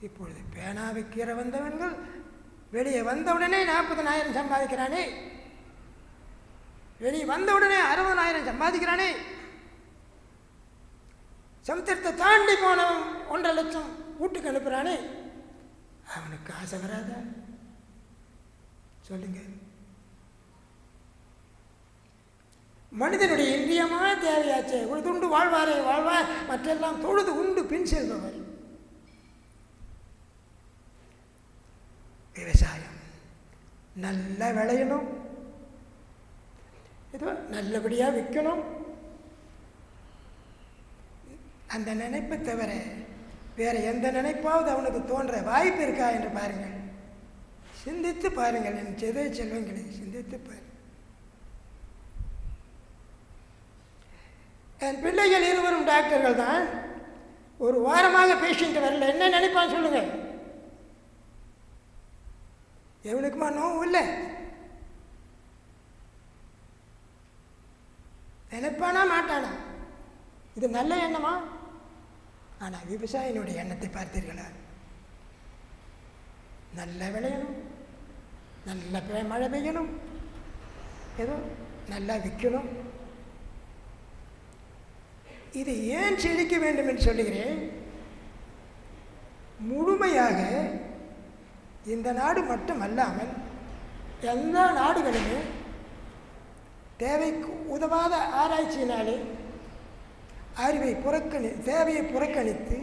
இப்பொழுது பேனாவை கீற வந்தவன்கள் வெளியே வந்தவுடனே 40,000 சம்பாதிக்கிறானே, வெளியே வந்தவுடனே 60,000 சம்பாதிக்கிறானே. சமுத்திரத்தை தாண்டி போனவன் 1.5 லட்சம் வீட்டுக்கு அனுப்புகிறானே, அவனுக்கு ஆசை வராதா? சொல்லுங்க. மனிதனுடைய இன்றியமான தேவையாச்சே. ஒரு துண்டு வாழ்வாரே வாழ்வார், மற்றெல்லாம் தொழுது உண்டு பின் செல்பவர். விவசாயம் நல்லா விளையணும், ஏதோ நல்லபடியாக விற்கணும். அந்த நினைப்பை தவிர வேறு எந்த நினைப்பாவது அவனுக்கு தோன்ற வாய்ப்பு இருக்கா என்று பாருங்கள். சிந்தித்து பாருங்கள். என் சிதை செல்வங்களை சிந்தித்து பாருங்கள். என் பிள்ளைகள் இருவரும் டாக்டர்கள் தான். ஒரு வாரமாக பேஷண்ட் வரல. என்ன நினைப்பான்னு சொல்லுங்க. எவனுக்குமா நோவு இல்லை? நினைப்பானா மாட்டானா? இது நல்ல எண்ணமா? ஆனால் விவசாயினுடைய எண்ணத்தை பார்த்தீர்களா? நல்ல விளையணும், நல்ல மழை பெய்யணும், ஏதோ நல்லா விற்கணும். இது ஏன் செழிக்க வேண்டும் என்று சொல்லுகிறேன். முழுமையாக இந்த நாடு மட்டும் அல்லாமல் எல்லா நாடுகளுமே தேவைக்கு உதவாத ஆராய்ச்சியினாலே தேவையை புறக்கணித்து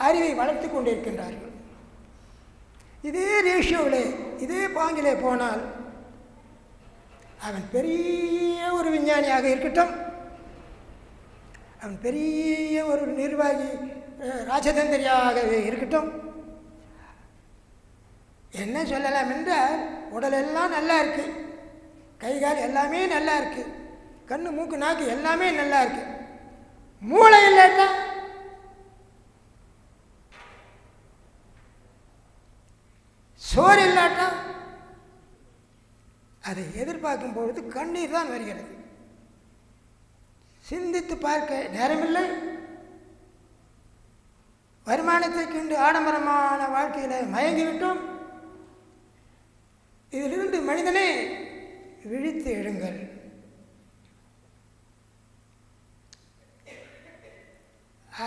அறிவை வளர்த்து கொண்டிருக்கின்றார்கள். இதே ரேஷியோவிலே இதே பாங்கிலே போனால் அவன் பெரிய ஒரு விஞ்ஞானியாக இருக்கட்டும், அவன் பெரிய ஒரு நிர்வாகி ராஜதந்திரியாகவே இருக்கட்டும், என்ன சொல்லலாம் என்றால் உடல் எல்லாம் நல்லா இருக்கு, கை கால் எல்லாமே நல்லா இருக்கு, கண்ணு மூக்கு நாக்கு எல்லாமே நல்லா இருக்கு, மூளை இல்லாட்டா சோறு இல்லாட்டா அதை எதிர்பார்க்கும் பொழுது கண்ணீர் தான் வருகிறது. சிந்தித்து பார்க்க நேரமில்லை. வருமானத்தை கண்டு ஆடம்பரமான வாழ்க்கையில் மயங்கிவிட்டோம். இதிலிருந்து மனிதனே விழித்து எழுங்கள்.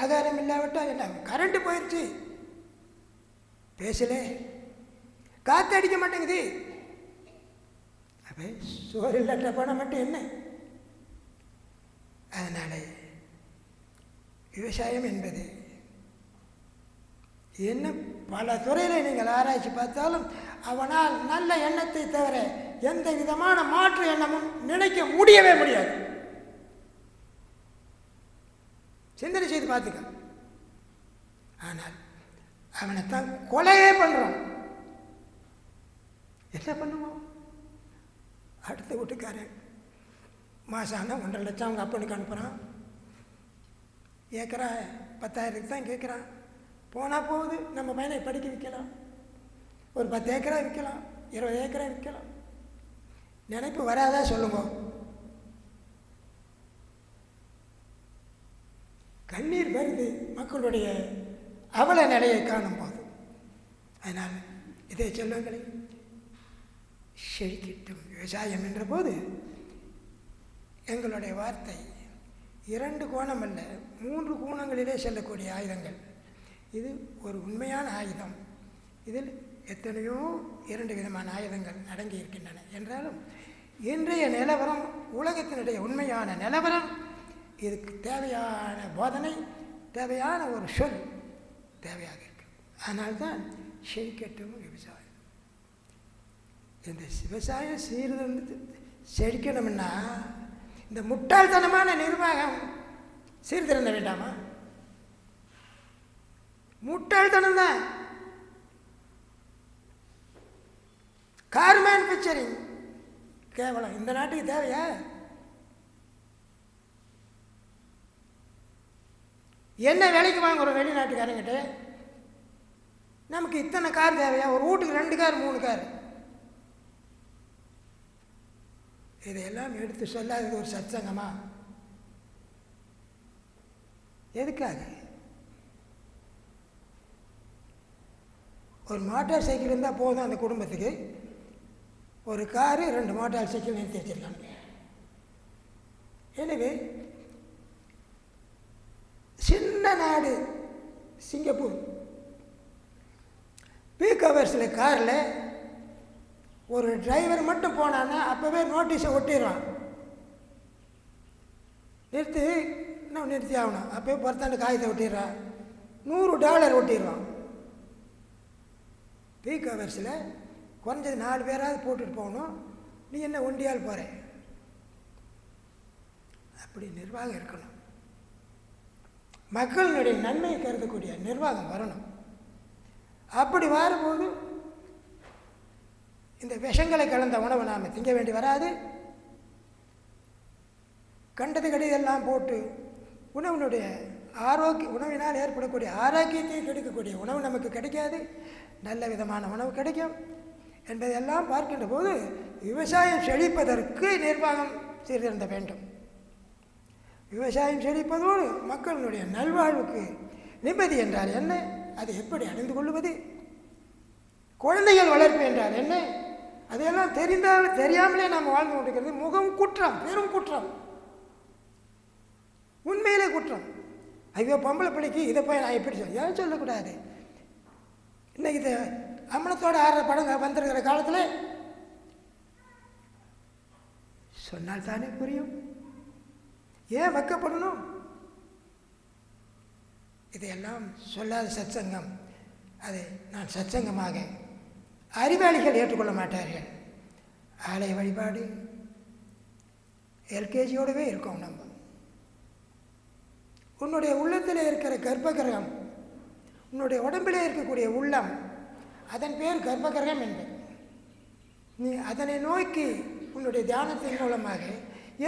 ஆதாரம் இல்லாவிட்டால் என்ன? கரண்ட் போயிடுச்சு, பேசலே, காற்று அடிக்க மாட்டேங்குது. அப்போ சோறு இல்லாட்ட பணம் மட்டும் என்ன? அதனால விவசாயம் என்பது என்ன பல துறையில் நீங்கள் ஆராய்ச்சி பார்த்தாலும் அவனால் நல்ல எண்ணத்தை தவிர எந்த விதமான மாற்று எண்ணமும் நினைக்க முடியவே முடியாது. சிந்தனை செய்து பார்த்துக்க. ஆனால் அவனைத்தான் கொலையே பண்ணுறான். என்ன பண்ணுவான்? அடுத்த வீட்டுக்காரன் மாதம் ஆனால் 1.5 லட்சம் அவங்க அப்பனுக்கு அனுப்புகிறான். ஏக்கரா 10,000 தான் கேட்குறான். போனால் போகுது, நம்ம பையனை படிக்க விற்கலாம், ஒரு 10 ஏக்கரா விற்கலாம், 20 ஏக்கரா விற்கலாம். நினைப்பு வராதா சொல்லுங்க? கண்ணீர் வருது மக்களுடைய அவல நிலையை காணும்போது. அதனால் இதே செல்வங்களை செழிக்கட்டும் விவசாயம் என்ற போது எங்களுடைய வார்த்தை 2 கோணம் அல்ல 3 கோணங்களிலே செல்லக்கூடிய ஆயுதங்கள். இது ஒரு உண்மையான ஆயுதம். இதில் எத்தனையோ 2 விதமான ஆயுதங்கள் அடங்கி இருக்கின்றன. என்றாலும் இன்றைய நிலவரம், உலகத்தினுடைய உண்மையான நிலவரம், இதுக்கு தேவையான போதனை, தேவையான ஒரு சொல் தேவையாக இருக்கு. அதனால்தான் செழிக்கட்டும் விவசாயம். இந்த விவசாயம் சீர்திருந்து செழிக்கணும்னா இந்த முட்டாள்தனமான நிர்வாகம் சீர்திருந்த வேண்டாமா? முட்டாள்தனம் தான். கார் மேனுஃபேக்சரிங் கேவலம் இந்த நாட்டுக்கு தேவையா? என்ன வேலைக்கு வாங்குறோம் வெளிநாட்டுக்காரங்கிட்ட? நமக்கு இத்தனை கார் தேவையா? ஒரு வீட்டுக்கு 2 கார் 3 கார். இதையெல்லாம் எடுத்து சொல்லாதது ஒரு சத்சங்கமா? எதுக்காக? ஒரு மோட்டார் சைக்கிள் இருந்தால் போதும் அந்த குடும்பத்துக்கு. ஒரு காரு 2 மோட்டார் சைக்கிள் நிறுத்தி வச்சிருக்காங்க. எனவே சின்ன நாடு சிங்கப்பூர், பீக் ஹவர்ஸில் காரில் ஒரு டிரைவர் மட்டும் போனான்னா அப்போவே நோட்டீஸை ஒட்டிடுவான். நிறுத்தி இன்னும் நிறுத்தி ஆகணும். அப்போயே பொறுத்தாண்டு காயத்தை ஒட்டிடுறான். $100 ஒட்டிடுவான். பீக் ஹவர்ஸில் குறைஞ்சது 4 பேராவது போட்டுட்டு போகணும். நீ என்ன ஒண்டியால் போகிற? அப்படி நிர்வாகம் இருக்கணும். மக்களினுடைய நன்மையை கருதக்கூடிய நிர்வாகம் வரணும். அப்படி வரும்போது இந்த விஷங்களை கலந்த உணவை நாம் திங்க வேண்டி வராது. கண்டது கடிதெல்லாம் போட்டு உணவினால் ஏற்படக்கூடிய ஆரோக்கியத்தை கெடுக்கக்கூடிய உணவு நமக்கு கிடைக்காது. நல்ல விதமான உணவு கிடைக்கும் என்பதையெல்லாம் பார்க்கின்ற போது விவசாயம் செழிப்பதற்கு நிர்வாகம் சீர்திருந்த வேண்டும். விவசாயம் செழிப்பதோடு மக்களினுடைய நல்வாழ்வுக்கு நிம்மதி என்றால் என்ன? அதை எப்படி அடைந்து கொள்வது? குழந்தைகள் வளர்ப்பு என்றால் என்ன? அதையெல்லாம் தெரியாமலே நாம் வாழ்ந்து கொண்டிருக்கிறது முகம் குற்றம், பெரும் குற்றம், உண்மையிலே குற்றம். ஐயோ பொம்பளை பிள்ளைக்கு இதை போய் நான் எப்படி ஏன் சொல்லக்கூடாது? இன்னைக்கு இது அம்மனத்தோடு ஆடுற படங்க வந்திருக்கிற காலத்தில் சொன்னால் தானே புரியும். ஏன் வைக்கப்படணும்? இதையெல்லாம் சொல்லாத சத்சங்கம், அதை நான் சத்சங்கமாக அறிவாளிகள் ஏற்றுக்கொள்ள மாட்டார்கள். ஆலய வழிபாடு எல்கேஜியோடவே இருக்கும். நம்ம உன்னுடைய உள்ளத்தில் இருக்கிற கர்ப்பகிரகம், உன்னுடைய உடம்பிலே இருக்கக்கூடிய உள்ளம், அதன் பேர் கர்ப்பகிரகம் என்பது. நீ அதனை நோக்கி உன்னுடைய தியானத்தின் மூலமாக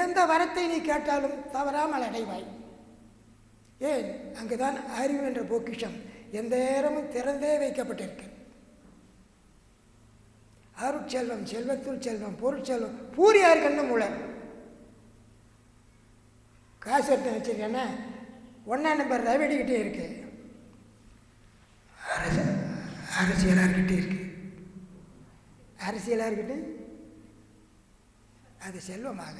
எந்த வரத்தை நீ கேட்டாலும் தவறாமல் அடைவாய். ஏன்? அங்குதான் அறிவு என்ற பொக்கிஷம் எந்த நேரமும் திறந்தே வைக்கப்பட்டிருக்கு. அருட்செல்வம், செல்வத்துள் செல்வம், பொருட்செல்வம் பூரியார் கண்ணு மூளை. காசு எடுத்து வச்சிருக்கேன்னா 1ஆம் நம்பர் ரவிடிக்கிட்டே இருக்கு, அரசியலார்கிட்டே இருக்கு. அரசியலார்கிட்ட அது செல்வமாக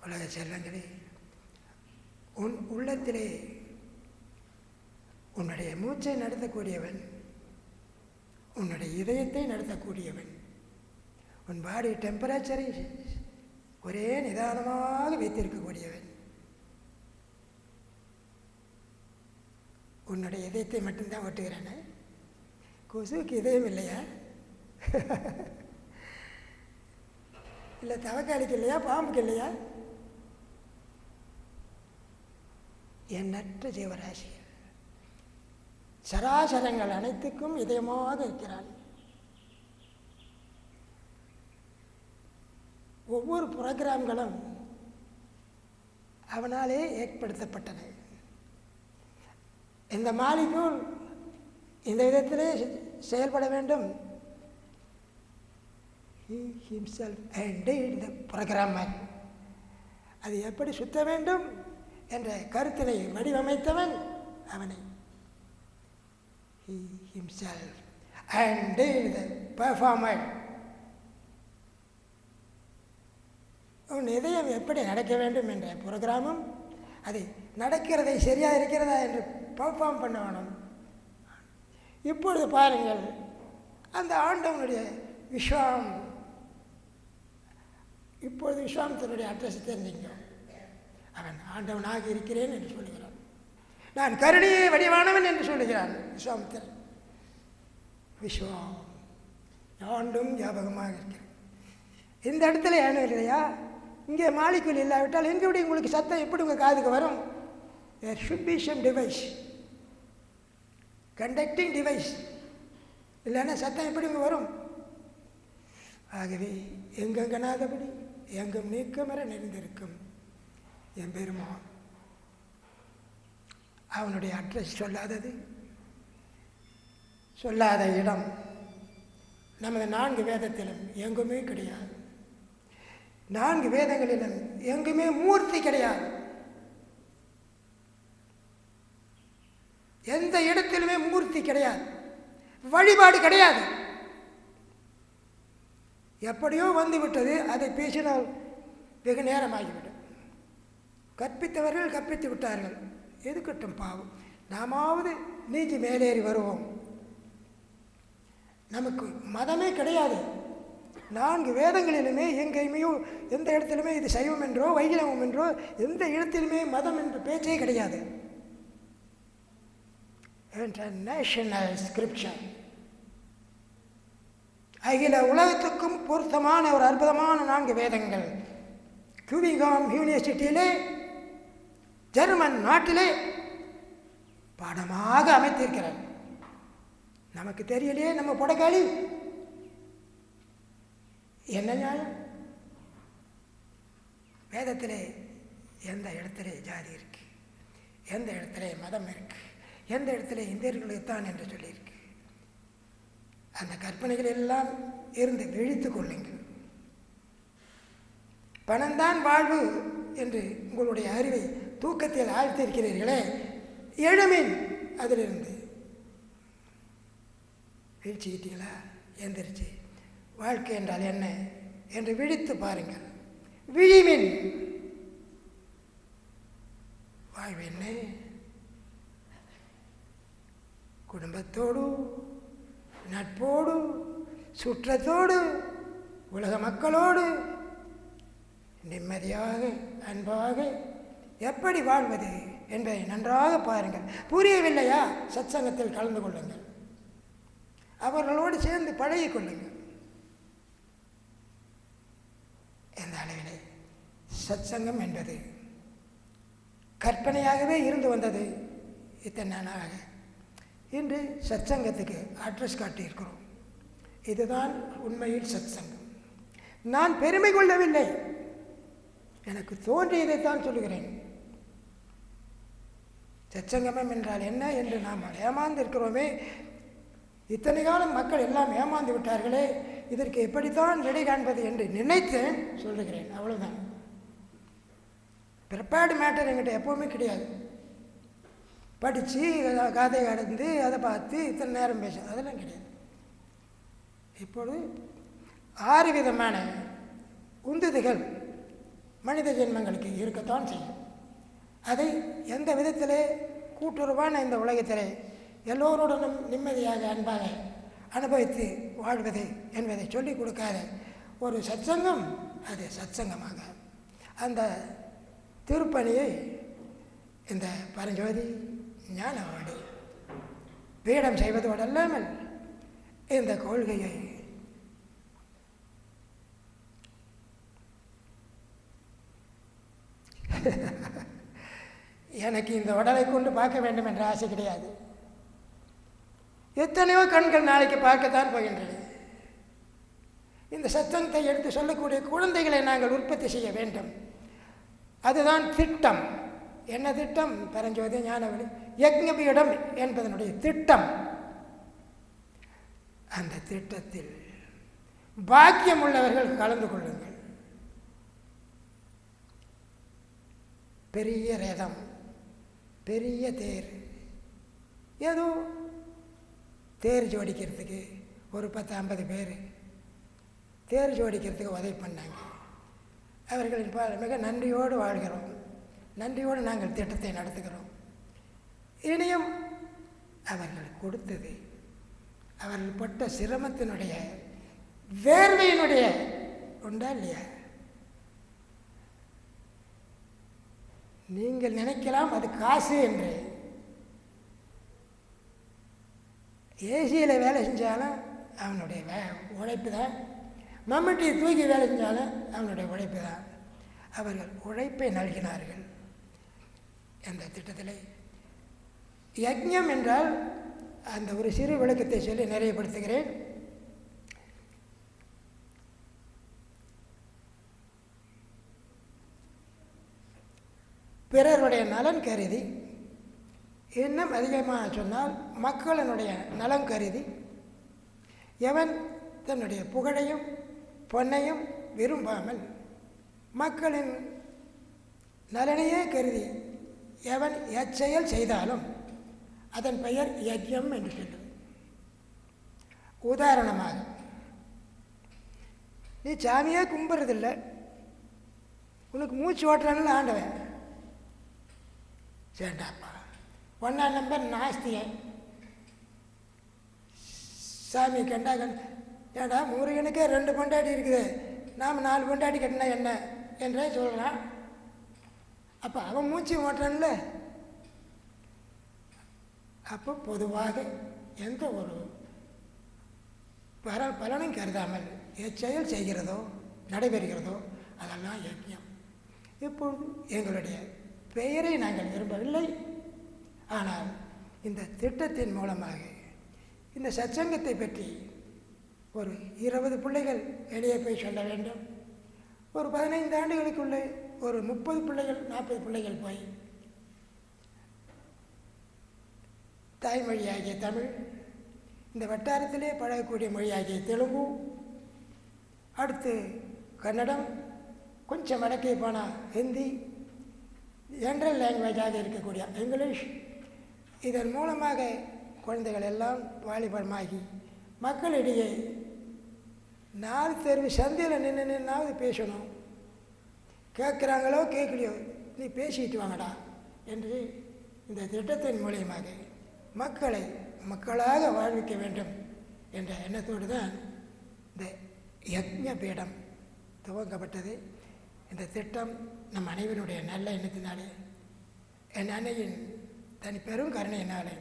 உலக செல்வங்களே. உன் உள்ளத்திலே உன்னுடைய மூச்சை நடத்தக்கூடியவன், உன்னுடைய இதயத்தை நடத்தக்கூடியவன், உன் பாடி டெம்பரேச்சரை ஒரே நிதானமாக வைத்திருக்கக்கூடியவன், உன்னுடைய இதயத்தை மட்டும்தான் ஓட்டுகிறானே. கொசுவுக்கு இதயம் இல்லையா? இல்லை தவக்காளிக்கு இல்லையா? பாம்புக்கு இல்லையா? எண்ணற்ற ஜீவராசிகள் சராசரங்கள் அனைத்துக்கும் இதயமாக இருக்கிறான். ஒவ்வொரு புரோகிராம்களும் அவனாலே ஏற்படுத்தப்பட்டன. இந்த மாலிகூல் இந்த விதத்திலே செயல்பட வேண்டும். He himself ended the program. அது எப்படி சுத்த வேண்டும் என்ற கருத்தினை வடிவமைத்தவன் அவனை. He himself and did the performer. உன் இதயம் எப்படி நடக்க வேண்டும் என்ற புரோகிராமும் அதை நடக்கிறதை சரியாக இருக்கிறதா என்று பர்ஃபார்ம் பண்ண வேணும். இப்பொழுது பாருங்கள், அந்த ஆண்டவனுடைய இப்பொழுது விஸ்வாமித்திரனுடைய அட்ரஸ் தெரிஞ்சுங்க. அவன் ஆண்டவனாக இருக்கிறேன் என்று சொல்லுகிறான். நான் கருணையே வடிவானவன் என்று சொல்லுகிறான் விஸ்வாமித்திரன். விஸ்வம் ஆண்டும் ஞாபகமாக இருக்கிறேன். இந்த இடத்துல ஏனும் இல்லையா? இங்கே மாலிக்குள் இல்லாவிட்டால் எங்களுடைய உங்களுக்கு சத்தம் எப்படி உங்கள் காதுக்கு வரும்? There should be some device, conducting device. இல்லைன்னா சத்தம் எப்படி உங்க வரும்? ஆகவே எங்கெங்கனாதபடி எங்கும் நீக்கமர நிறைந்திருக்கும் என் பெருமான். அவனுடைய அட்ரஸ் சொல்லாத இடம் நமது 4 வேதத்திலும் எங்குமே கிடையாது. 4 வேதங்களிலும் எங்குமே மூர்த்தி கிடையாது. எந்த இடத்திலுமே மூர்த்தி கிடையாது, வழிபாடு கிடையாது. எப்படியோ வந்துவிட்டது, அதை பேசினால் வெகு நேரமாகிவிடும். கற்பித்தவர்கள் கற்பித்து விட்டார்கள், எதுக்கட்டும் பாவம். நாமாவது நீஞ்சி மேலேறி வருவோம். நமக்கு மதமே கிடையாது. 4 வேதங்களிலுமே எங்கேயுமே எந்த இடத்திலுமே இது சைவம் என்றோ வைணவம் என்றோ எந்த இடத்திலுமே மதம் என்ற பேச்சே கிடையாது. இன்டர்நேஷனல் ஸ்கிரிப்சர், அகில உலகத்துக்கும் பொருத்தமான ஒரு அற்புதமான 4 வேதங்கள் கியூவிங்காம் யூனிவர்சிட்டியிலே ஜெர்மன் நாட்டிலே பாடமாக அமைத்திருக்கிறார். நமக்கு தெரியலையே, நம்ம பொடக்காளி என்ன நியாயம்? வேதத்திலே எந்த இடத்துல ஜாதி இருக்கு, எந்த இடத்துல மதம் இருக்கு, எந்த இடத்துல இந்தியர்களுக்குத்தான் என்று சொல்லியிருக்கு. அந்த கற்பனைகள் எல்லாம் இருந்து விழித்து கொள்ளுங்கள். பணம்தான் வாழ்வு என்று உங்களுடைய அறிவை தூக்கத்தில் ஆழ்த்திருக்கிறீர்களே, எழுமின் அதிலிருந்து. வீழ்ச்சிக்கிட்டீங்களா? எந்திரிச்சு வாழ்க்கை என்றால் என்ன என்று விழித்து பாருங்கள். விழிமின் வாழ்வு என்ன? குடும்பத்தோடு, நட்போடு, சுற்றத்தோடு, உலக மக்களோடு நிம்மதியாக அன்பாக எப்படி வாழ்வது என்பதை நன்றாக பாருங்கள். புரியவில்லையா? சத்சங்கத்தில் கலந்து கொள்ளுங்கள், அவர்களோடு சேர்ந்து பழகி கொள்ளுங்கள். எந்த அளவிலே சத்சங்கம் என்பது கற்பனையாகவே இருந்து வந்தது இத்தனை நாளாக. இன்று சத்சங்கத்துக்கு அட்ரஸ் காட்டியிருக்கிறோம். இதுதான் உண்மையில் சத்சங்கம். நான் பெருமை கொள்ளவில்லை, எனக்கு தோன்றியதைத்தான் சொல்லுகிறேன். சத்சங்கமம் என்றால் என்ன என்று நாம் ஏமாந்திருக்கிறோமே, இத்தனை காலம் மக்கள் எல்லாம் ஏமாந்து விட்டார்களே, இதற்கு எப்படித்தான் விடை காண்பது என்று நினைத்தேன், சொல்லுகிறேன். அவ்வளவுதான். ப்ரிப்பேர்டு மேட்டர் என்கிட்ட எப்போவுமே கிடையாது. படித்து கதை கடந்து அதை பார்த்து இத்தனை நேரம் பேச அதெல்லாம் கிடையாது. இப்பொழுது 6 விதமான உந்துதிகள் மனித ஜென்மங்களுக்கு இருக்கத்தான் செய்யும். அதை எந்த விதத்திலே கூட்டுறவான இந்த உலகத்திலே எல்லோருடனும் நிம்மதியாக அன்பாக அனுபவித்து வாழ்வது என்பதை சொல்லிக் கொடுக்காத ஒரு சத்சங்கம் அது சத்சங்கமாக அந்த திருப்பணியை இந்த பரஞ்சோதி ஞானவாடி பீடம் செய்வதோடு அல்லாமல் இந்த கொள்கையை எனக்கு இந்த உடலை கொண்டு பார்க்க வேண்டும் என்ற ஆசை கிடையாது. எத்தனையோ கண்கள் நாளைக்கு பார்க்கத்தான் போகின்றன. இந்த சத்தத்தை எடுத்து சொல்லக்கூடிய குழந்தைகளை நாங்கள் உற்பத்தி செய்ய வேண்டும். அதுதான் திட்டம். என்ன திட்டம்? பரஞ்சோதி ஞானவழி யக்ஞபீடம் என்பதனுடைய திட்டம். அந்த திட்டத்தில் பாக்கியம் உள்ளவர்கள் கலந்து கொள்ளுங்கள். பெரிய ரேதம் பெரிய தேர், ஏதோ தேர் ஜோடிக்கிறதுக்கு ஒரு 10-50 பேர் தேர் ஜோடிக்கிறதுக்கு உதவி பண்ணாங்க. அவர்களின் மிக நன்றியோடு வாழ்கிறோம். நன்றியோடு நாங்கள் திட்டத்தை நடத்துகிறோம். இனியும் அவர்கள் கொடுத்தது அவர்கள் பட்ட சிரமத்தினுடைய வேர்வையினுடைய உண்டா இல்லையா? நீங்கள் நினைக்கலாம் அது காசு என்று. ஏசியில் வேலை செஞ்சாலும் அவனுடைய உழைப்பு தான். மம்முட்டியை தூக்கி வேலை செஞ்சாலும் அவனுடைய உழைப்பு தான். அவர்கள் உழைப்பை நல்கினார்கள். அந்த திட்டத்தில் யஜ்ஞம் என்றால் அந்த ஒரு சிறு விளக்கத்தை சொல்லி நிறைவுபடுத்துகிறேன். பிறருடைய நலன் கருதி, இன்னும் அதிகமாக சொன்னால் மக்களினுடைய நலம் கருதி, எவன் தன்னுடைய புகழையும் பொன்னையும் விரும்பாமல் மக்களின் நலனையே கருதி எவன் எச்செயல் செய்தாலும் அதன் பெயர் யஜ்ஞம் என்று சொல்லும். உதாரணமாக, நீ சாமியே கும்பிட்றதில்லை, உனக்கு மூச்சு ஓட்டுறான்னு ஆண்டவன், சேண்டாப்பா 1ஆம் நம்பர் நாஸ்தியன், சாமி கண்டா ஏண்டா முருகனுக்கே 2 பொண்டாட்டி இருக்குது, நாம் 4 பொண்டாட்டி கட்டினா என்ன என்றே சொல்லலாம். அப்போ அவன் மூச்சு ஓட்டுறான்ல. அப்போ பொதுவாக எந்த ஒரு பலனும் கருதாமல் எச்செயல் செய்கிறதோ நடைபெறுகிறதோ அதெல்லாம் யஜ்ஞம். இப்பொழுது எங்களுடைய பெயரை நாங்கள் விரும்பவில்லை. ஆனால் இந்த திட்டத்தின் மூலமாக இந்த சத்சங்கத்தை பற்றி ஒரு 20 பிள்ளைகள் வெளியே போய் சொல்ல வேண்டும். ஒரு 15 ஆண்டுகளுக்குள்ளே ஒரு 30 பிள்ளைகள் 40 பிள்ளைகள் போய் தாய்மொழியாகிய தமிழ், இந்த வட்டாரத்திலே பழகக்கூடிய மொழியாகிய தெலுங்கு, அடுத்து கன்னடம், கொஞ்சம் வடக்கே போனால் ஹிந்தி, ஜென்ரல் லாங்குவேஜாக இருக்கக்கூடிய இங்கிலீஷ், இதன் மூலமாக குழந்தைகள் எல்லாம் வாலிபமாகி மக்களிடையே 4 தெருவு சந்தையில் நின்னாவது பேசணும். கேட்குறாங்களோ கேட்கலையோ, நீ பேசிட்டு வாங்கடா என்று இந்த திட்டத்தின் மூலியமாக மக்களை மக்களாக வாழ்விக்க வேண்டும் என்ற எண்ணத்தோடு தான் இந்த யஜ்ஞ பீடம் துவங்கப்பட்டது. இந்த திட்டம் நம் அனைவருடைய நல்ல எண்ணத்தினாலே, என் அன்னையின் தனி பெரும் கருணையினாலே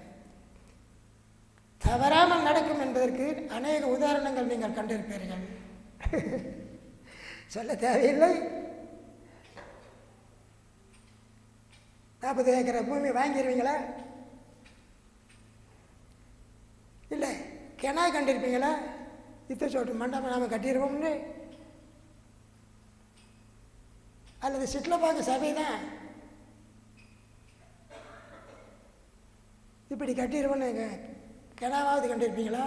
தவறாமல் நடக்கும் என்பதற்கு அநேக உதாரணங்கள் நீங்கள் கண்டிருப்பீர்கள். சொல்ல தேவையில்லை. 40 ஏக்கரை பூமி வாங்கிடுவீங்களா? இல்லை கிணா கண்டிருப்பீங்களா? இத்த சோட்டு மண்டபம் நாம் கட்டிடுவோம்னு. அல்லது சிட்லப்பாக்க சபை தான் இப்படி கட்டிடுவோன்னு கிணாவாவது கண்டிருப்பீங்களா?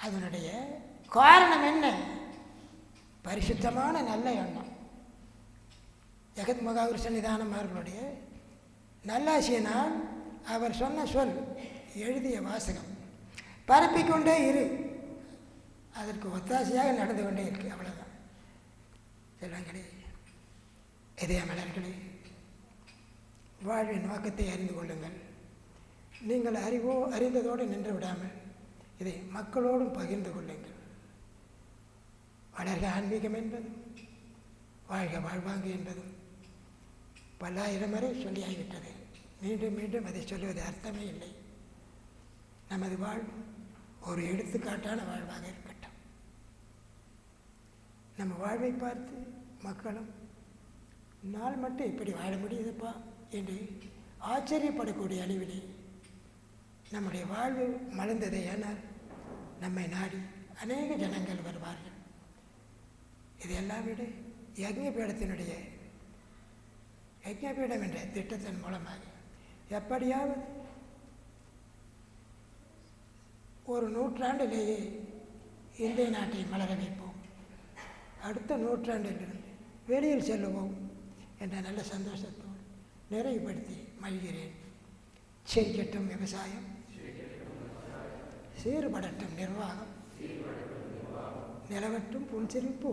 அதனுடைய காரணம் என்ன? பரிசுத்தமான நல்ல எண்ணம். ஜெகத் மகாவீர் சன்னிதானம் அவர்களுடைய நல்லாசியினால் அவர் சொன்ன சொல், எழுதிய வாசகம் பரப்பிக்கொண்டே இரு, அதற்கு ஒத்தாசையாக நடந்து கொண்டே இருக்கு. அவ்வளோதான். செல்வங்களே, இதய மலர்களே, வாழ்வின் நோக்கத்தை அறிந்து கொள்ளுங்கள். நீங்கள் அறிந்ததோடு நின்று விடாமல் இதை மக்களோடும் பகிர்ந்து கொள்ளுங்கள். வளர்க ஆன்மீகம் என்பதும் வாழ்க வாழ்வாங்கு என்பதும் பல்லாயிரம் வரை சொல்லியாகிவிட்டது. மீண்டும் மீண்டும் அதை சொல்லுவது அர்த்தமே இல்லை. நமது வாழ்வு ஒரு எடுத்துக்காட்டான வாழ்வாக இருக்கட்டும். நம்ம வாழ்வை பார்த்து மக்களும் நாள் மட்டும் இப்படி வாழ முடியுதுப்பா என்று ஆச்சரியப்படக்கூடிய அளவிலே நம்முடைய வாழ்வு மலர்ந்ததை. ஆனால் நம்மை நாடி அநேக ஜனங்கள் வருவார்கள். இதையெல்லாம் விட யஜ்ஞபீடத்தினுடைய யஜ்ஞபீடம் என்ற திட்டத்தின் மூலமாக எப்படியாவது ஒரு நூற்றாண்டிலேயே இந்திய நாட்டை மலர வைப்போம், அடுத்த நூற்றாண்டிலிருந்து வெளியில் செல்லுவோம் என்ற நல்ல சந்தோஷத்தோடு நிறைவுபடுத்தி மகிழ்கிறேன். செழிக்கட்டும் விவசாயம், சீர்படட்டும் நிர்வாகம், நிலவட்டும் புன்சிரிப்பு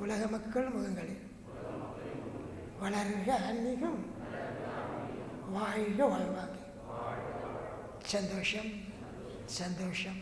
உலக மக்கள் முகங்களில், வளர்க ஆன்மீகம், வாழ்க வாழ்வாங்க. சந்தோஷம், சந்தோஷம்.